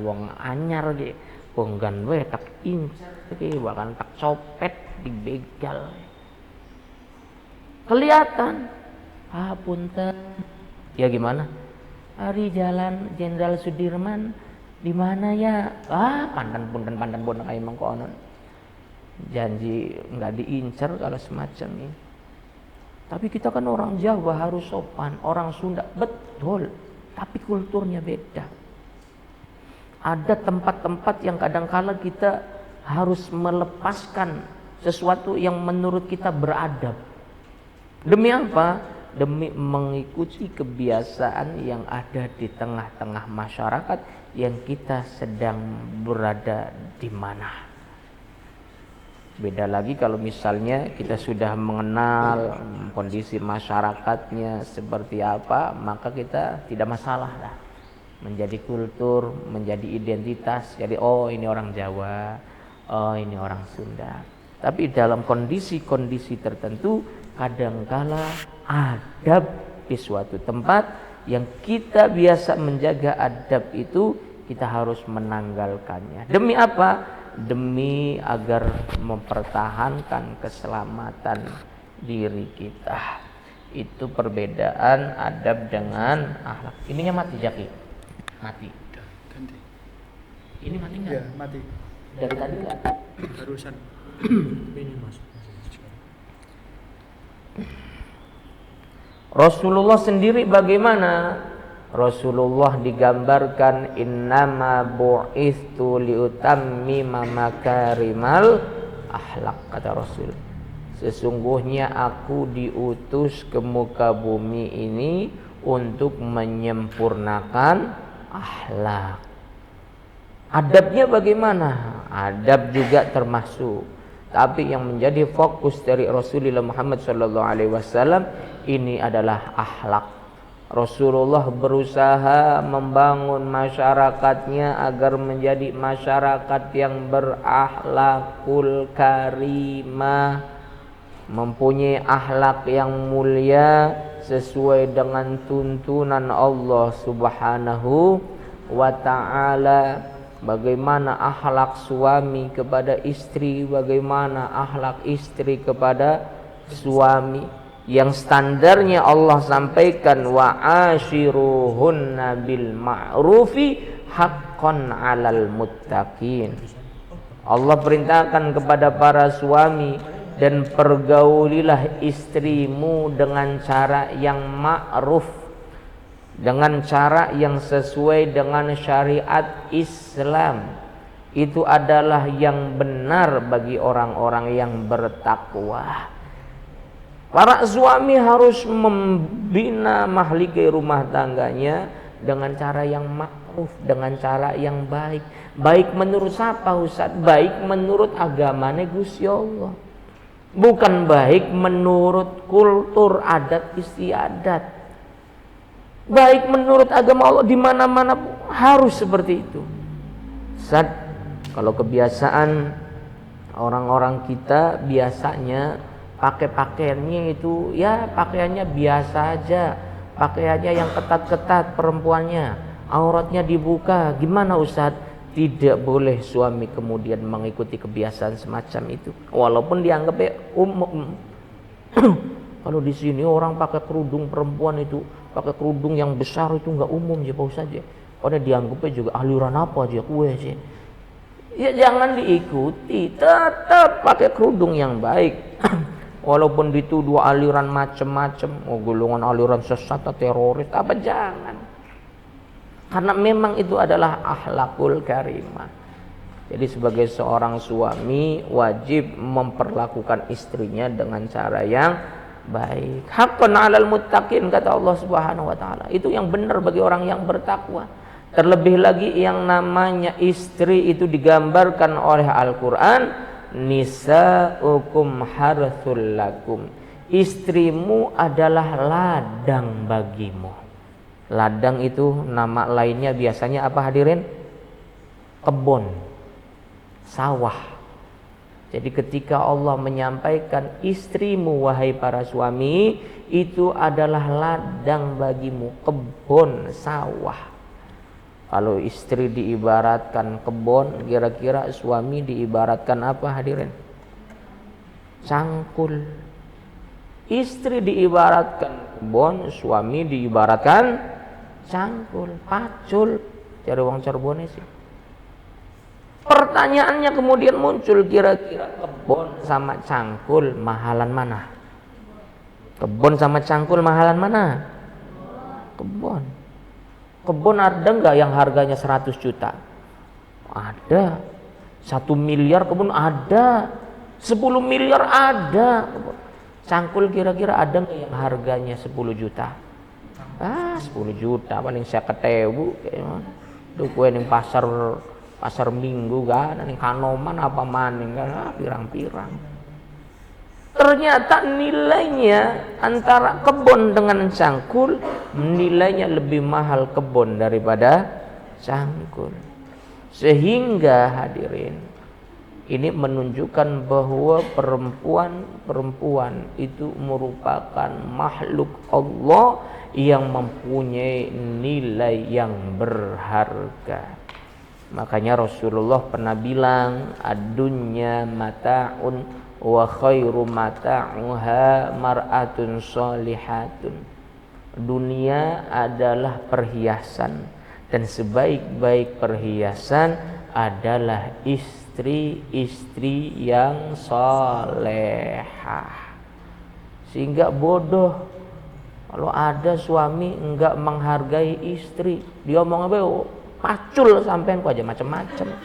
[SPEAKER 1] wong anyar ge, penggan we tak incar ge, bahkan tak copet dibegal. Kelihatan, punten. Ya gimana? Hari Jalan Jenderal Sudirman, di mana ya? Pandan punten kayak mengkonon. Janji nggak diincar kalau semacam ini. Tapi kita kan orang Jawa harus sopan, orang Sunda betul, tapi kulturnya beda. Ada tempat-tempat yang kadang-kala kita harus melepaskan sesuatu yang menurut kita beradab. Demi apa? Demi mengikuti kebiasaan yang ada di tengah-tengah masyarakat yang kita sedang berada di mana. Beda lagi kalau misalnya kita sudah mengenal kondisi masyarakatnya seperti apa, maka kita tidak masalah lah. Menjadi kultur, menjadi identitas. Jadi oh ini orang Jawa, oh ini orang Sunda. Tapi dalam kondisi-kondisi tertentu kadangkala adab memasuki suatu tempat yang kita biasa menjaga adab itu, kita harus menanggalkannya. Demi apa? Demi agar mempertahankan keselamatan diri kita. Itu perbedaan adab dengan akhlak. Ininya mati Jaki. Mati.
[SPEAKER 2] Ganti.
[SPEAKER 1] Ini mati enggak?
[SPEAKER 2] Iya, mati.
[SPEAKER 1] Dari tadi enggak?
[SPEAKER 2] Barusan. Ini Mas.
[SPEAKER 1] Rasulullah sendiri bagaimana? Rasulullah digambarkan innama bu'itsu liutammima makarimal akhlak, kata Rasul. Sesungguhnya aku diutus ke muka bumi ini untuk menyempurnakan akhlak. Adabnya bagaimana? Adab juga termasuk. Tapi yang menjadi fokus dari Rasulullah Muhammad SAW ini adalah akhlak. Rasulullah berusaha membangun masyarakatnya agar menjadi masyarakat yang berakhlakul karimah, mempunyai akhlak yang mulia sesuai dengan tuntunan Allah Subhanahu wa ta'ala. Bagaimana akhlak suami kepada istri, bagaimana akhlak istri kepada suami, yang standarnya Allah sampaikan wa ashiruhunna bil ma'rufi haqqan 'alal muttaqin. Allah perintahkan kepada para suami, dan pergaulilah istrimu dengan cara yang ma'ruf, dengan cara yang sesuai dengan syariat Islam. Itu adalah yang benar bagi orang-orang yang bertakwa. Para suami harus membina mahligai rumah tangganya dengan cara yang ma'ruf, dengan cara yang baik. Baik menurut siapa Ustaz? Baik menurut agamanya Gusti Allah. Bukan baik menurut kultur adat istiadat. Baik menurut agama Allah, di mana-mana harus seperti itu. Ustaz, kalau kebiasaan orang-orang kita biasanya pakai pakaiannya itu ya pakaiannya biasa aja, pakaiannya yang ketat-ketat, perempuannya auratnya dibuka, gimana Ustaz? Tidak boleh suami kemudian mengikuti kebiasaan semacam itu, walaupun dianggapnya umum. Kalau di sini orang pakai kerudung, perempuan itu pakai kerudung yang besar itu nggak umum ya Pak Ustaz ya. Karena dianggapnya juga aliran apa aja kue sih. Ya jangan diikuti, tetap pakai kerudung yang baik. Walaupun dituduh aliran macam-macam, golongan aliran sesat atau teroris, apa jangan. Karena memang itu adalah akhlakul karimah. Jadi sebagai seorang suami wajib memperlakukan istrinya dengan cara yang baik. Haqqan 'alal muttaqin, kata Allah Subhanahu wa taala. Itu yang benar bagi orang yang bertakwa. Terlebih lagi yang namanya istri itu digambarkan oleh Al-Qur'an, nisa'ukum harthul lakum. Istrimu adalah ladang bagimu. Ladang itu nama lainnya biasanya apa hadirin? Kebun, sawah. Jadi ketika Allah menyampaikan istrimu wahai para suami itu adalah ladang bagimu, kebun, sawah. Kalau istri diibaratkan kebun, kira-kira suami diibaratkan apa hadirin? Cangkul. Istri diibaratkan kebun, suami diibaratkan cangkul, pacul. Cari wong Cirebon sih. Pertanyaannya kemudian muncul, kira-kira kebun sama cangkul mahalan mana? Kebun sama cangkul mahalan mana? Kebun. Kebun ada enggak yang harganya 100 juta? Ada. 1 miliar kebun ada. 10 miliar ada. Cangkul kira-kira ada enggak yang harganya 10 juta? 10 juta paling saya ketemu kayaknya. Duh kue ning pasar minggu kan, ning Kanoman apa maning kan, pirang-pirang. Ternyata nilainya antara kebun dengan cangkul, nilainya lebih mahal kebun daripada cangkul. Sehingga hadirin, Ini menunjukkan bahwa perempuan itu merupakan makhluk Allah yang mempunyai nilai yang berharga. Makanya Rasulullah pernah bilang, ad-dunya mata'un wa khairu mata'uha mar'atun shalihatun. Dunia adalah perhiasan dan sebaik-baik perhiasan adalah istri yang salehah. Sehingga bodoh kalau ada suami enggak menghargai istri. Dia ngomong apa? Pacul sampean ku aja macam-macam.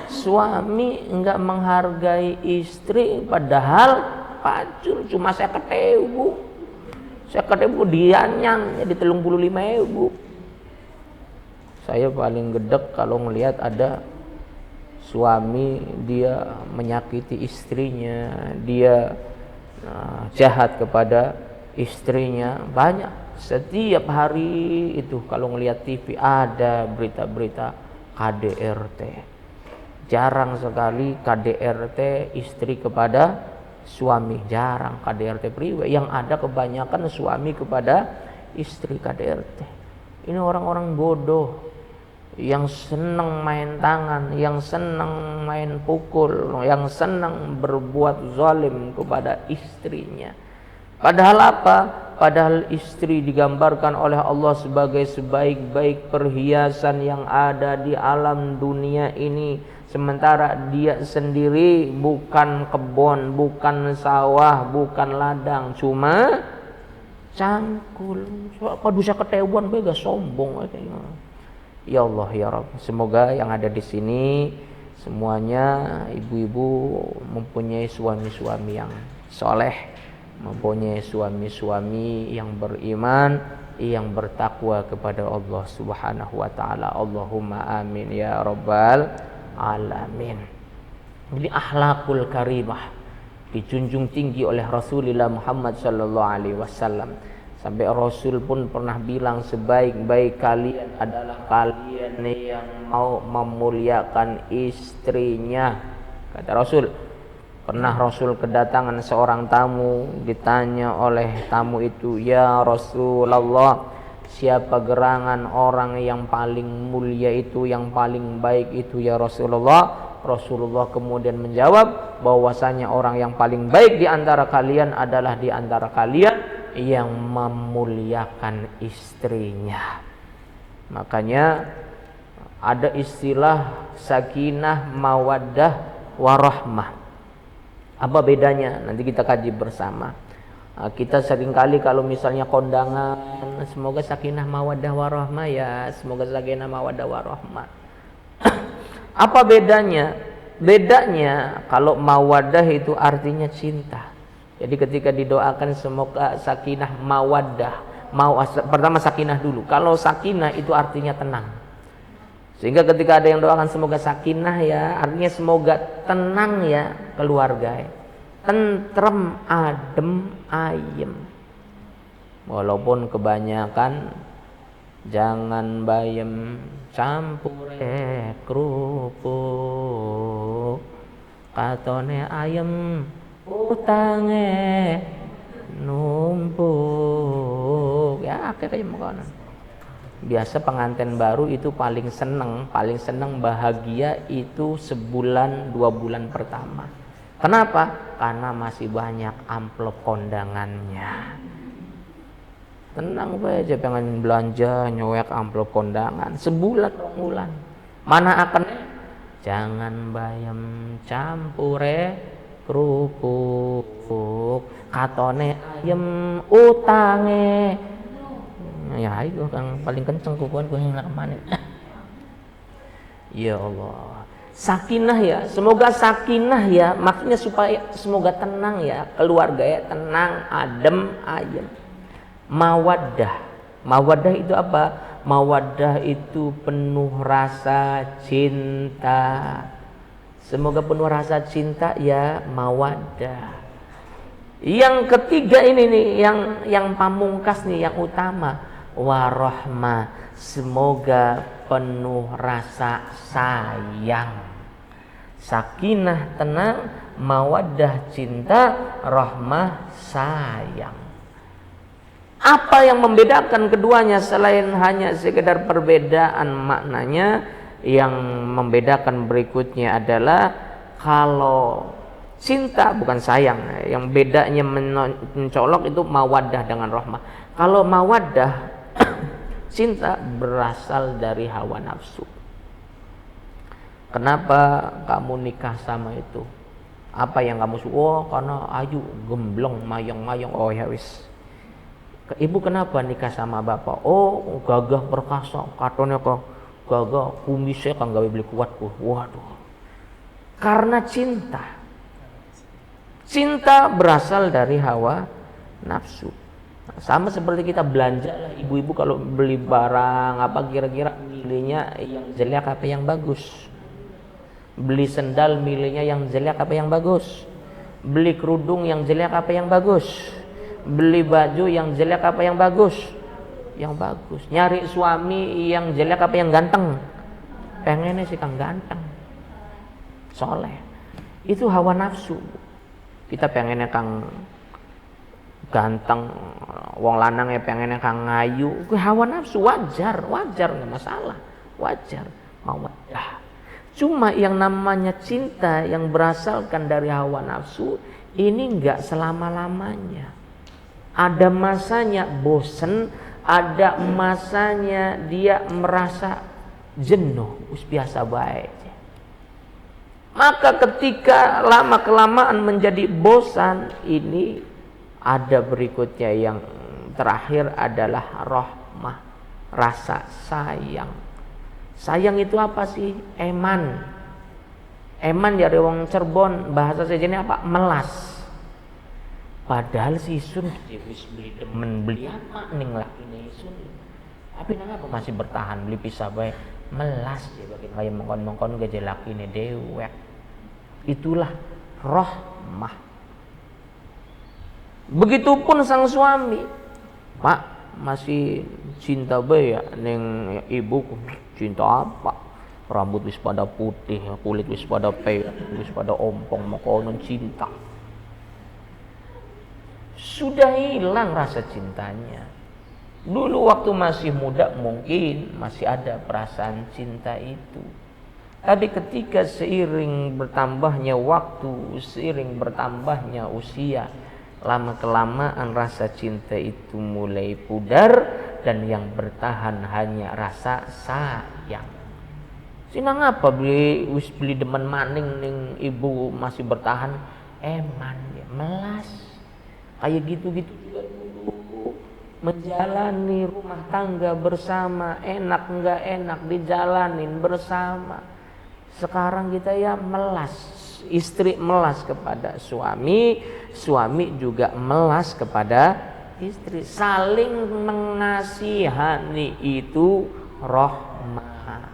[SPEAKER 1] Suami enggak menghargai istri padahal pacul cuma 50.000. 50.000 dianyang jadi 35.000. Saya paling gedek kalau ngelihat ada suami dia menyakiti istrinya, dia jahat kepada istrinya. Banyak setiap hari itu kalau ngelihat TV ada berita-berita KDRT. Jarang sekali KDRT istri kepada suami, jarang KDRT priwe. Yang ada kebanyakan suami kepada istri KDRT. Ini orang-orang bodoh yang senang main tangan, yang senang main pukul, yang senang berbuat zalim kepada istrinya. Padahal apa? Padahal istri digambarkan oleh Allah sebagai sebaik-baik perhiasan yang ada di alam dunia ini. Sementara dia sendiri bukan kebun, bukan sawah, bukan ladang, cuma cangkul. Kadu 50.000 bega sombong kayaknya. Ya Allah ya Rabb, semoga yang ada di sini semuanya ibu-ibu mempunyai suami-suami yang soleh, mempunyai suami-suami yang beriman, yang bertakwa kepada Allah Subhanahu wa taala. Allahumma amin ya rabbal alamin. Jadi akhlakul karimah dijunjung tinggi oleh Rasulullah Muhammad sallallahu alaihi wasallam. Sampai Rasul pun pernah bilang sebaik-baik kalian adalah kalian yang mau memuliakan istrinya. Kata Rasul, pernah Rasul kedatangan seorang tamu, ditanya oleh tamu itu, "Ya Rasulullah, siapa gerangan orang yang paling mulia itu, yang paling baik itu ya Rasulullah?" Rasulullah kemudian menjawab bahwasanya orang yang paling baik di antara kalian adalah di antara kalian yang memuliakan istrinya. Makanya ada istilah sakinah, mawaddah, warahmah. Apa bedanya? Nanti kita kaji bersama. Kita seringkali kalau misalnya kondangan, semoga sakinah, mawaddah, warahmah ya, semoga sakinah, mawaddah, warahmah. Apa bedanya? Bedanya kalau mawaddah itu artinya cinta. Jadi ketika didoakan semoga sakinah mawaddah, pertama sakinah dulu. Kalau sakinah itu artinya tenang. Sehingga ketika ada yang doakan semoga sakinah ya, artinya semoga tenang ya keluarga. Tentrem, adem, ayem. Walaupun kebanyakan jangan bayem campure kerupuk katone ayem utange numpuk ya kayak makanan. Biasa pengantin baru itu paling seneng bahagia itu sebulan 2 bulan pertama. Kenapa? Karena masih banyak amplop kondangannya. Tenang aja pengen belanja nyowek amplop kondangan sebulan 2 bulan. Mana akan jangan bayam campure kerupuk katone ayem utange ya itu kan paling kenceng kukuan yang kemana. Ya Allah, sakinah ya, semoga sakinah ya, maksudnya supaya semoga tenang ya keluarga ya, tenang, adem, ayem. Mawaddah itu apa? Mawaddah itu penuh rasa cinta. Semoga penuh rasa cinta ya mawaddah. Yang ketiga ini nih yang pamungkas nih, yang utama, warahmah. Semoga penuh rasa sayang. Sakinah tenang, mawaddah cinta, rahmah sayang. Apa yang membedakan keduanya selain hanya sekedar perbedaan maknanya? Yang membedakan berikutnya adalah kalau cinta bukan sayang, yang bedanya mencolok itu mawaddah dengan rahmah. Kalau mawaddah cinta berasal dari hawa nafsu. Kenapa kamu nikah sama itu? Apa yang kamu suka? Oh, karena ayu, gemblong, mayong-mayong. Oh ya wis. Ibu kenapa nikah sama bapak? Oh, gagah perkasa, katanya kok gagah kumisnya kan gawe beli kuatku. Waduh. Karena cinta. Cinta berasal dari hawa nafsu. Nah, sama seperti kita belanja lah, ibu-ibu kalau beli barang apa kira-kira milihnya yang jelek apa yang bagus? Beli sendal milihnya yang jelek apa yang bagus? Beli kerudung yang jelek apa yang bagus? Beli baju yang jelek apa yang bagus? Yang bagus. Nyari suami yang jelek apa yang ganteng? Pengennya sih kang ganteng, soleh. Itu hawa nafsu. Kita pengennya kang ganteng, wong lanang ya pengennya kang ngayu. Itu hawa nafsu, wajar nggak masalah, wajar. Mawaddah. Cuma yang namanya cinta yang berasalkan dari hawa nafsu ini nggak selama-lamanya. Ada masanya bosen, ada masanya dia merasa jenuh, biasa baik. Maka ketika lama-kelamaan menjadi bosan, ini ada berikutnya yang terakhir adalah rahmah, rasa sayang. Sayang itu apa sih? Eman. Eman dari wong Cirebon, bahasa sejennya apa? Melas. Padahal si Sun wis beli demen beli apa ning lakine Sun. Tapi nang apa masih bertahan beli pisah bae. Melas ya bagi kaya mongkon-mongkon gaje lakine dewek. Itulah rahmah. Begitupun sang suami. Pak, masih cinta bae ya ning ibuku. Cinta apa? Rambut wis pada putih, kulit wis pada peyot, wis pada ompong, makonon cinta. Sudah hilang rasa cintanya. Dulu waktu masih muda mungkin masih ada perasaan cinta itu. Tapi ketika seiring bertambahnya waktu, seiring bertambahnya usia, lama-kelamaan rasa cinta itu mulai pudar dan yang bertahan hanya rasa sayang. Sinang apa beli demen maning ning ibu masih bertahan eman ya, melas. Kayak gitu-gitu juga dulu menjalani rumah tangga bersama, enak enggak enak dijalanin bersama. Sekarang kita ya melas, istri melas kepada suami, suami juga melas kepada istri. Saling mengasihani itu rahmah.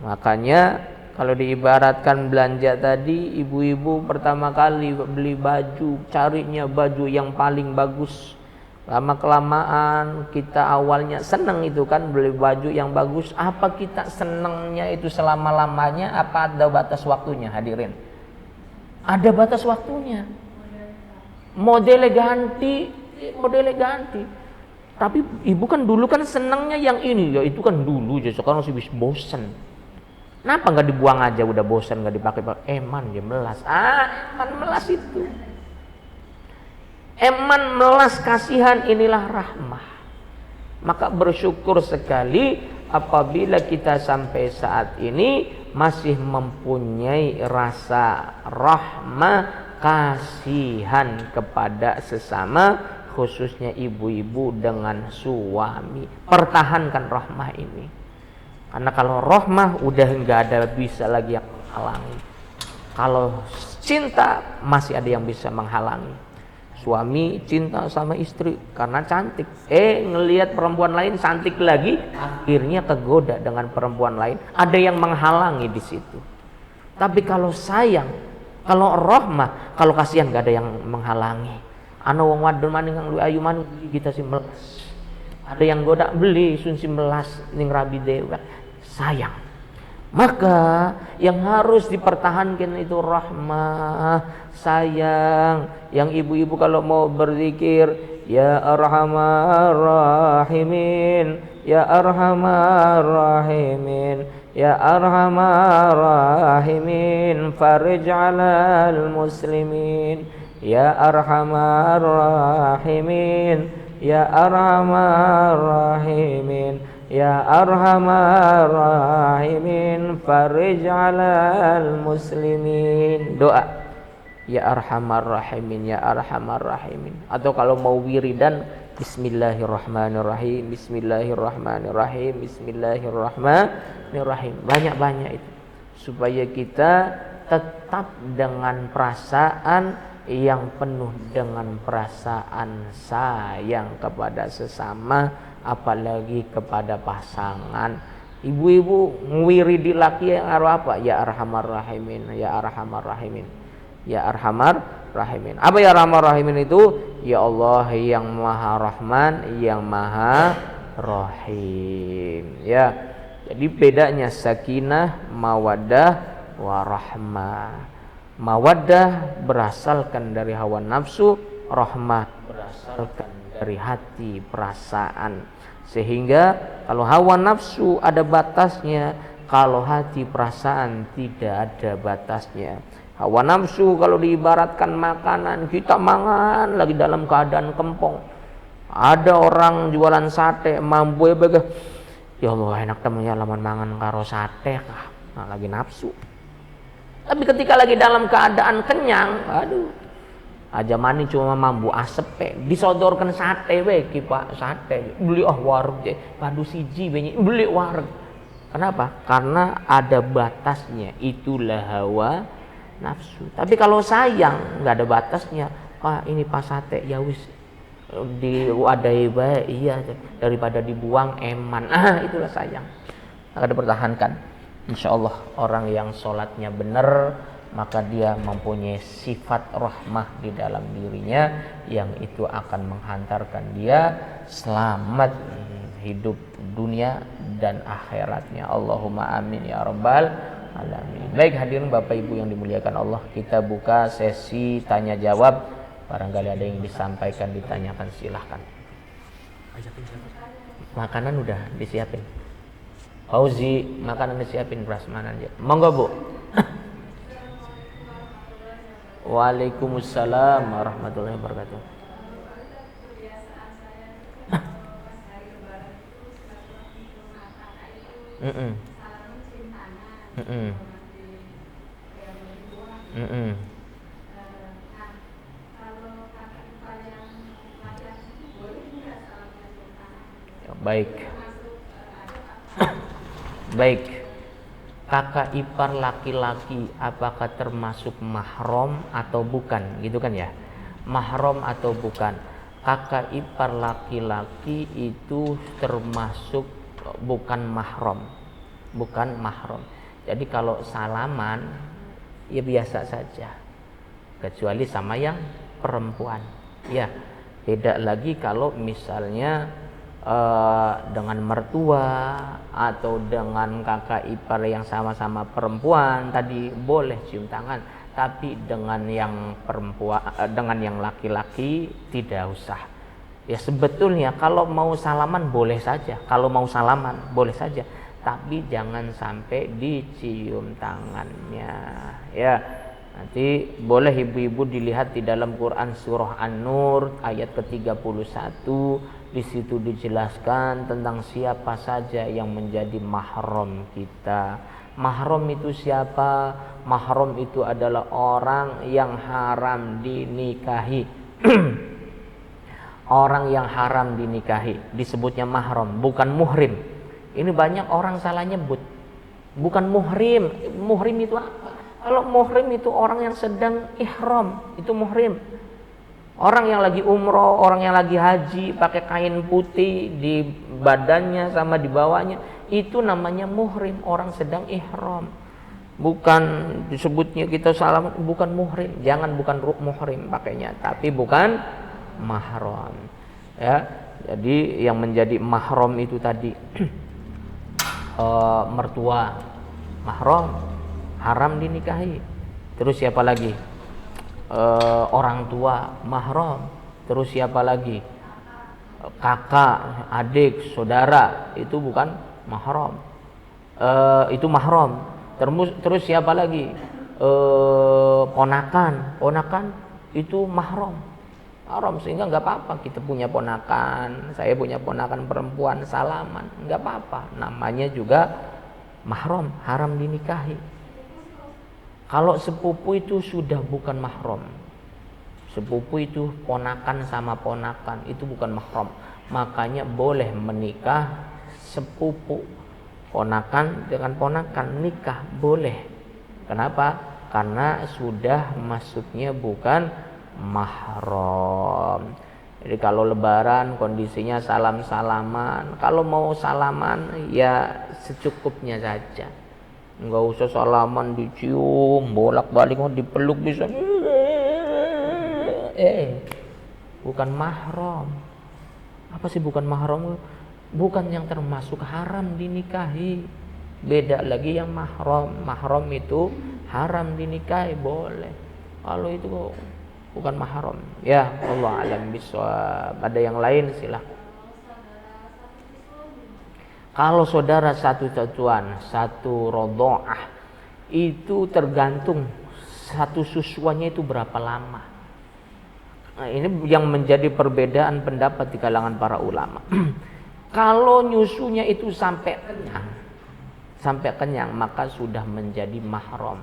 [SPEAKER 1] Makanya kalau diibaratkan belanja tadi, ibu-ibu pertama kali beli baju, carinya baju yang paling bagus. Lama-kelamaan kita awalnya senang itu kan beli baju yang bagus. Apa kita senangnya itu selama-lamanya? Apa ada batas waktunya hadirin? Ada batas waktunya. Modelnya ganti. Tapi ibu kan dulu kan senangnya yang ini, ya itu kan dulu aja. Sekarang masih bosan. Kenapa nggak dibuang aja, udah bosan nggak dipakai? Eman ya melas. Eman melas itu. Eman melas kasihan, inilah rahmah. Maka bersyukur sekali apabila kita sampai saat ini masih mempunyai rasa rahmah, kasihan kepada sesama, khususnya ibu-ibu dengan suami. Pertahankan rahmah ini. Karena kalau rahmah udah nggak ada bisa lagi yang menghalangi. Kalau cinta masih ada yang bisa menghalangi. Suami cinta sama istri karena cantik. Ngelihat perempuan lain cantik lagi, akhirnya kegoda dengan perempuan lain. Ada yang menghalangi di situ. Tapi kalau sayang, kalau rahmah, kalau kasihan nggak ada yang menghalangi. Ana wong wadon maning kang luwih ayu maning kita sih melas. Ada yang goda beli sun si melas ning rabi dewek. Sayang. Maka yang harus dipertahankan itu rahmah, sayang. Yang ibu-ibu kalau mau berzikir, ya arhamar rahimin, ya arhamar rahimin, ya arhamar rahimin, farij 'alal muslimin, ya arhamar rahimin, ya arhamar rahimin, ya arhamar rahimin, farij 'alal muslimin. Doa ya arhamar rahimin, ya arhamar rahimin. Atau kalau mau wiridan, bismillahirrahmanirrahim, bismillahirrahmanirrahim, bismillahirrahmanirrahim. Banyak-banyak itu supaya kita tetap dengan perasaan yang penuh dengan perasaan sayang kepada sesama, apalagi kepada pasangan. Ibu-ibu ngwiridi laki yang apa? Ya arhamar rahimin, ya arhamar rahimin, ya arhamar rahimin. Apa ya arhamar rahimin itu? Ya Allah yang maha rahman, yang maha rahim. Ya, jadi bedanya sakinah, mawaddah, warahmah. Mawaddah berasalkan dari hawa nafsu, rahmah berasalkan dari hati, perasaan. Sehingga kalau hawa nafsu ada batasnya, kalau hati perasaan tidak ada batasnya. Hawa nafsu kalau diibaratkan makanan, kita mangan lagi dalam keadaan kempong. Ada orang jualan sate, mampu ya bega. Ya Allah enak temennya lamun mangan karo sate kah. Nah, lagi nafsu. Tapi ketika lagi dalam keadaan kenyang, aduh, aja mani cuma mambu asep disodorkan sate ki Pak, sate beli warung padu siji beli warung. Kenapa? Karena ada batasnya, itulah hawa nafsu. Tapi kalau sayang nggak ada batasnya, Pak ini pas sate ya wis diwadai baik, iya daripada dibuang eman. Itulah sayang. Maka dipertahankan. Insya Allah orang yang sholatnya benar, maka dia mempunyai sifat rahmah di dalam dirinya, yang itu akan menghantarkan dia selamat hidup dunia dan akhiratnya. Allahumma amin ya rabbal alamin. Baik hadirin Bapak Ibu yang dimuliakan Allah, kita buka sesi tanya jawab. Barangkali ada yang disampaikan, ditanyakan, silahkan. Makanan udah disiapin. Fauzi, makanan disiapin prasmanan aja. Monggo Bu. Waalaikumsalam warahmatullahi wabarakatuh. Baik. Baik. Kakak ipar laki-laki apakah termasuk mahram atau bukan? Gitu kan ya? Mahram atau bukan? Kakak ipar laki-laki itu termasuk bukan mahram. Bukan mahram. Jadi kalau salaman ya biasa saja. Kecuali sama yang perempuan. Ya, beda lagi kalau misalnya dengan mertua atau dengan kakak ipar yang sama-sama perempuan tadi boleh cium tangan, tapi dengan yang perempuan dengan yang laki-laki tidak usah. Ya sebetulnya kalau mau salaman boleh saja, kalau mau salaman boleh saja, tapi jangan sampai dicium tangannya. Ya, nanti boleh ibu-ibu dilihat di dalam Quran surah An-Nur ayat ke-31. Di situ dijelaskan tentang siapa saja yang menjadi mahram kita. Mahram itu siapa? Mahram itu adalah orang yang haram dinikahi. Orang yang haram dinikahi disebutnya mahram, bukan muhrim. Ini banyak orang salah nyebut. Bukan muhrim. Muhrim itu apa? Kalau muhrim itu orang yang sedang ihram, itu muhrim. Orang yang lagi umroh, orang yang lagi haji pakai kain putih di badannya sama di bawahnya, itu namanya muhrim, orang sedang ihram. Bukan disebutnya kita salam, bukan muhrim. Jangan bukan muhrim pakainya, tapi bukan mahram. Ya, jadi yang menjadi mahram itu tadi mertua, mahram, haram dinikahi. Terus siapa lagi? Orang tua, mahram. Terus siapa lagi? Kakak, adik, saudara, itu bukan mahram. Itu mahram. Terus siapa lagi? Ponakan itu mahram. Haram, sehingga nggak apa-apa kita punya ponakan, saya punya ponakan perempuan, salaman, nggak apa-apa. Namanya juga mahram, haram dinikahi. Kalau sepupu itu sudah bukan mahram. Sepupu itu ponakan sama ponakan, itu bukan mahram. Makanya boleh menikah sepupu. Ponakan dengan ponakan nikah boleh. Kenapa? Karena sudah masuknya bukan mahram. Jadi kalau lebaran kondisinya salam-salaman. Kalau mau salaman ya secukupnya saja. Enggak usah salaman dicium, bolak-balik mau dipeluk bisa. Bukan mahram. Apa sih bukan mahram? Bukan yang termasuk haram dinikahi. Beda lagi yang mahram. Mahram itu haram dinikahi boleh. Kalau itu bukan mahram. Ya, Allah alam bisawab. Ada yang lain silahkan. Kalau saudara satu-satuan, satu rodho'ah, itu tergantung satu susuannya itu berapa lama. Nah, ini yang menjadi perbedaan pendapat di kalangan para ulama. Kalau nyusunya itu sampai kenyang, maka sudah menjadi mahram.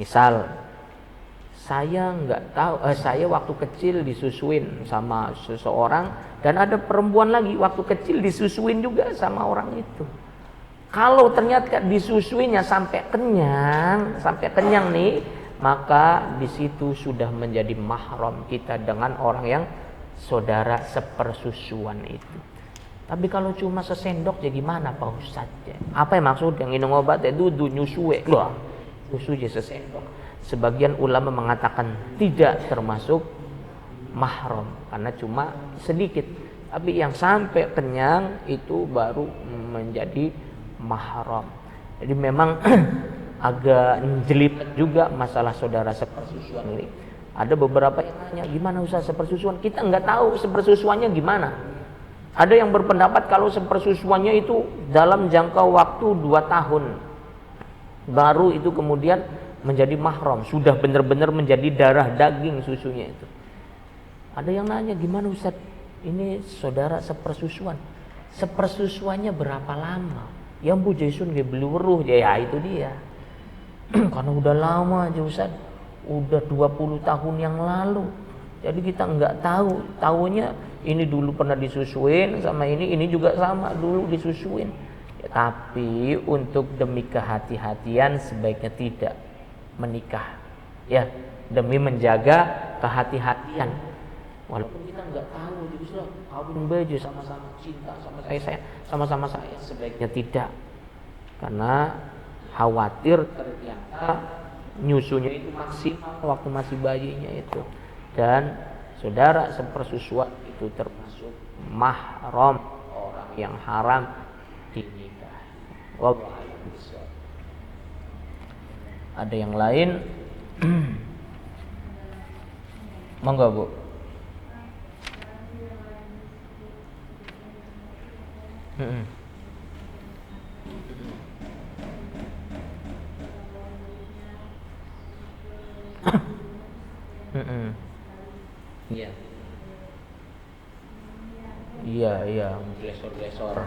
[SPEAKER 1] Misal, saya nggak tahu, saya waktu kecil disusuin sama seseorang, dan ada perempuan lagi waktu kecil disusuin juga sama orang itu. Kalau ternyata disusuinya sampai kenyang nih, maka di situ sudah menjadi mahram kita dengan orang yang saudara sepersusuan itu. Tapi kalau cuma sesendok ya gimana Pak Ustadz? Apa yang maksud yang minum obat itu nyusue loh, susu aja sesendok. Sebagian ulama mengatakan tidak termasuk mahram karena cuma sedikit. Tapi yang sampai kenyang itu baru menjadi mahram. Jadi memang agak jelibet juga masalah saudara sepersusuan ini. Ada beberapa yang nanya, gimana Ustaz sepersusuan? Kita nggak tahu sepersusuannya gimana. Ada yang berpendapat kalau sepersusuannya itu dalam jangka waktu 2 tahun. Baru itu kemudian menjadi mahram. Sudah benar-benar menjadi darah daging susunya itu. Ada yang nanya, gimana Ustaz? Ini saudara sepersusuan. Sepersusuannya berapa lama? Yang Bu Jaisun nggak beli weruh. Ya itu dia. Karena udah lama aja Ustaz. Udah 20 tahun yang lalu. Jadi kita nggak tahu. Tahunya ini dulu pernah disusuin sama ini juga sama dulu disusuin. Ya, tapi untuk demi kehati-hatian sebaiknya tidak menikah. Ya, demi menjaga kehati-hatian. Walaupun kita nggak tahu justru kawin baju sama-sama cinta sama saya sebaiknya tidak. Karena khawatir ternyata nyusunya itu maksimal waktu masih bayinya itu. Dan saudara sepersusuan itu termasuk mahram, orang yang haram dinikah. Wallahu a'lam. Ada yang lain? Monggo Bu. Iya, glesor-glesor.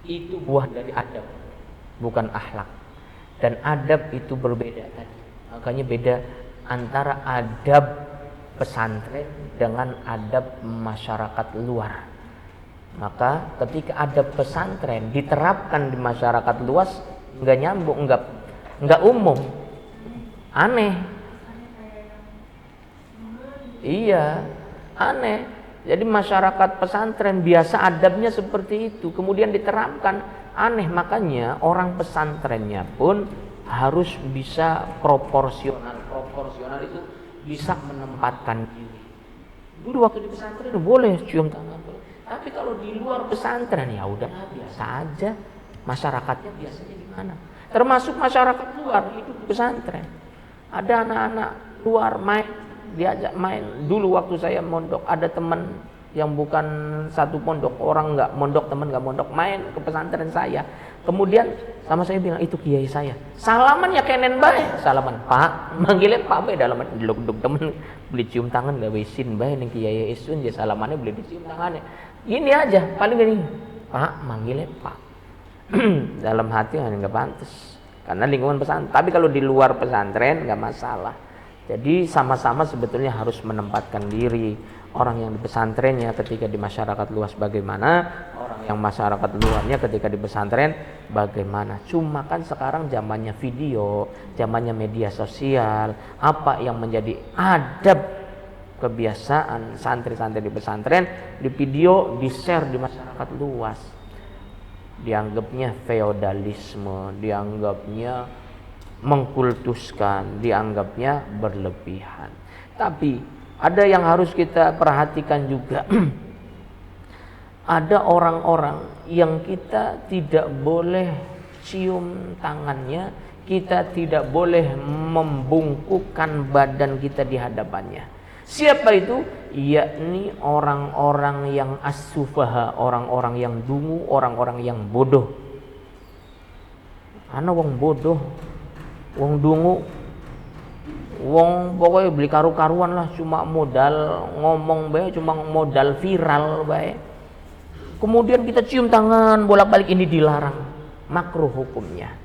[SPEAKER 1] Itu buah dari adab, bukan akhlak. Dan adab itu berbeda tadi. Makanya beda antara adab pesantren dengan adab masyarakat luar. Maka ketika adab pesantren diterapkan di masyarakat luas, nggak nyambung, nggak umum, aneh. Iya, aneh. Jadi masyarakat pesantren biasa adabnya seperti itu, kemudian diterapkan aneh. Makanya orang pesantrennya pun harus bisa proporsional. Proporsional itu bisa menempatkan diri. Dulu waktu di pesantren boleh cium tangan, Tapi kalau di luar pesantren ya udah biasa aja. Masyarakatnya biasanya gimana? Termasuk masyarakat luar hidup pesantren. Ada anak-anak luar diajak main. Dulu waktu saya mondok ada teman yang bukan satu pondok, orang nggak mondok, teman nggak mondok, main ke pesantren saya. Kemudian sama saya bilang itu kiai saya. Salaman ya kenen bae. Salaman Pak, manggilnya Pak bae dalaman duduk temen beli cium tangan gak wesin bae ning kiai isun ya salamannya beli dicium tangannya. Gini aja paling gini. Pak, manggilnya Pak. Dalam hati nggak pantas. Karena lingkungan pesantren. Tapi kalau di luar pesantren nggak masalah. Jadi sama-sama sebetulnya harus menempatkan diri. Orang yang di pesantrennya ketika di masyarakat luas bagaimana, orang yang masyarakat luarnya ketika di pesantren bagaimana. Cuma kan sekarang zamannya video, zamannya media sosial, apa yang menjadi adab kebiasaan santri-santri di pesantren, di video, di share di masyarakat luas. Dianggapnya feodalisme, dianggapnya mengkultuskan, dianggapnya berlebihan. Tapi ada yang harus kita perhatikan juga. Ada orang-orang yang kita tidak boleh cium tangannya, kita tidak boleh membungkukkan badan kita di hadapannya. Siapa itu? Yakni orang-orang yang as-sufaha, orang-orang yang dungu, orang-orang yang bodoh. Ana wong bodoh, wong dungu, wong pokoknya beli karu-karuan lah, cuma modal ngomong bae, cuma modal viral bae. Kemudian kita cium tangan bolak-balik, ini dilarang, makruh hukumnya.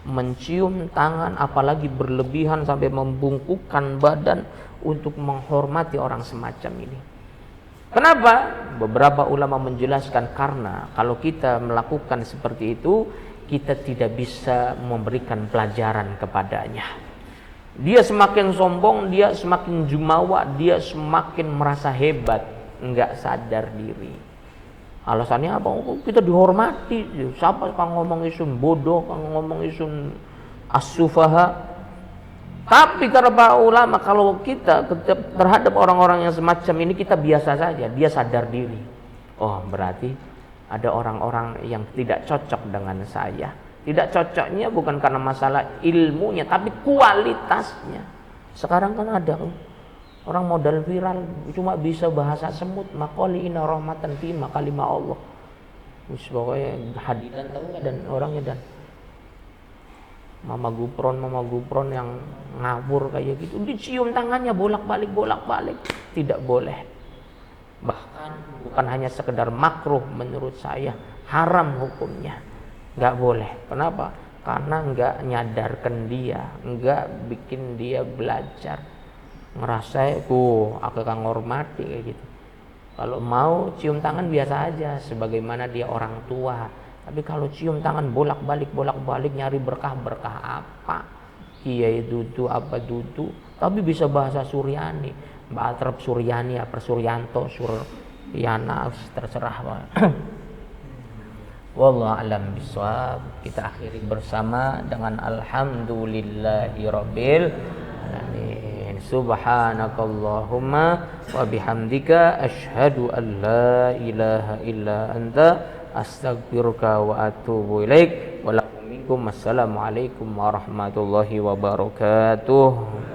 [SPEAKER 1] Mencium tangan apalagi berlebihan sampai membungkukkan badan untuk menghormati orang semacam ini. Kenapa? Beberapa ulama menjelaskan karena kalau kita melakukan seperti itu, kita tidak bisa memberikan pelajaran kepadanya. Dia semakin sombong, dia semakin jumawa, dia semakin merasa hebat, enggak sadar diri. Alasannya apa? Kita dihormati. Siapa yang ngomong isun bodoh, yang ngomong isun as-sufaha. Tapi karena para ulama, kalau kita terhadap orang-orang yang semacam ini kita biasa saja, dia sadar diri. Oh, berarti ada orang-orang yang tidak cocok dengan saya. Tidak cocoknya bukan karena masalah ilmunya, tapi kualitasnya. Sekarang kan ada orang modal viral cuma bisa bahasa semut, maqali inna rahmatan fi makalimah Allah. Wis pokoknya hadidan tahu enggak dan orangnya dan Mama Gupron yang ngawur kayak gitu, dicium tangannya bolak-balik, tidak boleh. Bahkan bukan hanya sekedar makruh menurut saya, haram hukumnya. Nggak boleh. Kenapa? Karena nggak nyadarkan dia, nggak bikin dia belajar, ngerasa aku kang ngormati kayak gitu. Kalau mau cium tangan biasa aja, sebagaimana dia orang tua. Tapi kalau cium tangan bolak-balik nyari berkah apa? Kiai dudu apa dudu? Tapi bisa bahasa Suryani, Mbak Atrap Suryani, apa Suryanto, Suryana, terserah Pak. Wallahu a'lam bishawab. Kita akhiri bersama dengan alhamdulillahirabbil alamin. Subhanakallahumma wa bihamdika asyhadu an la ilaha illa anta astaghfiruka wa atubu ilaik. Wa lakum minkum assalamualaikum warahmatullahi wabarakatuh.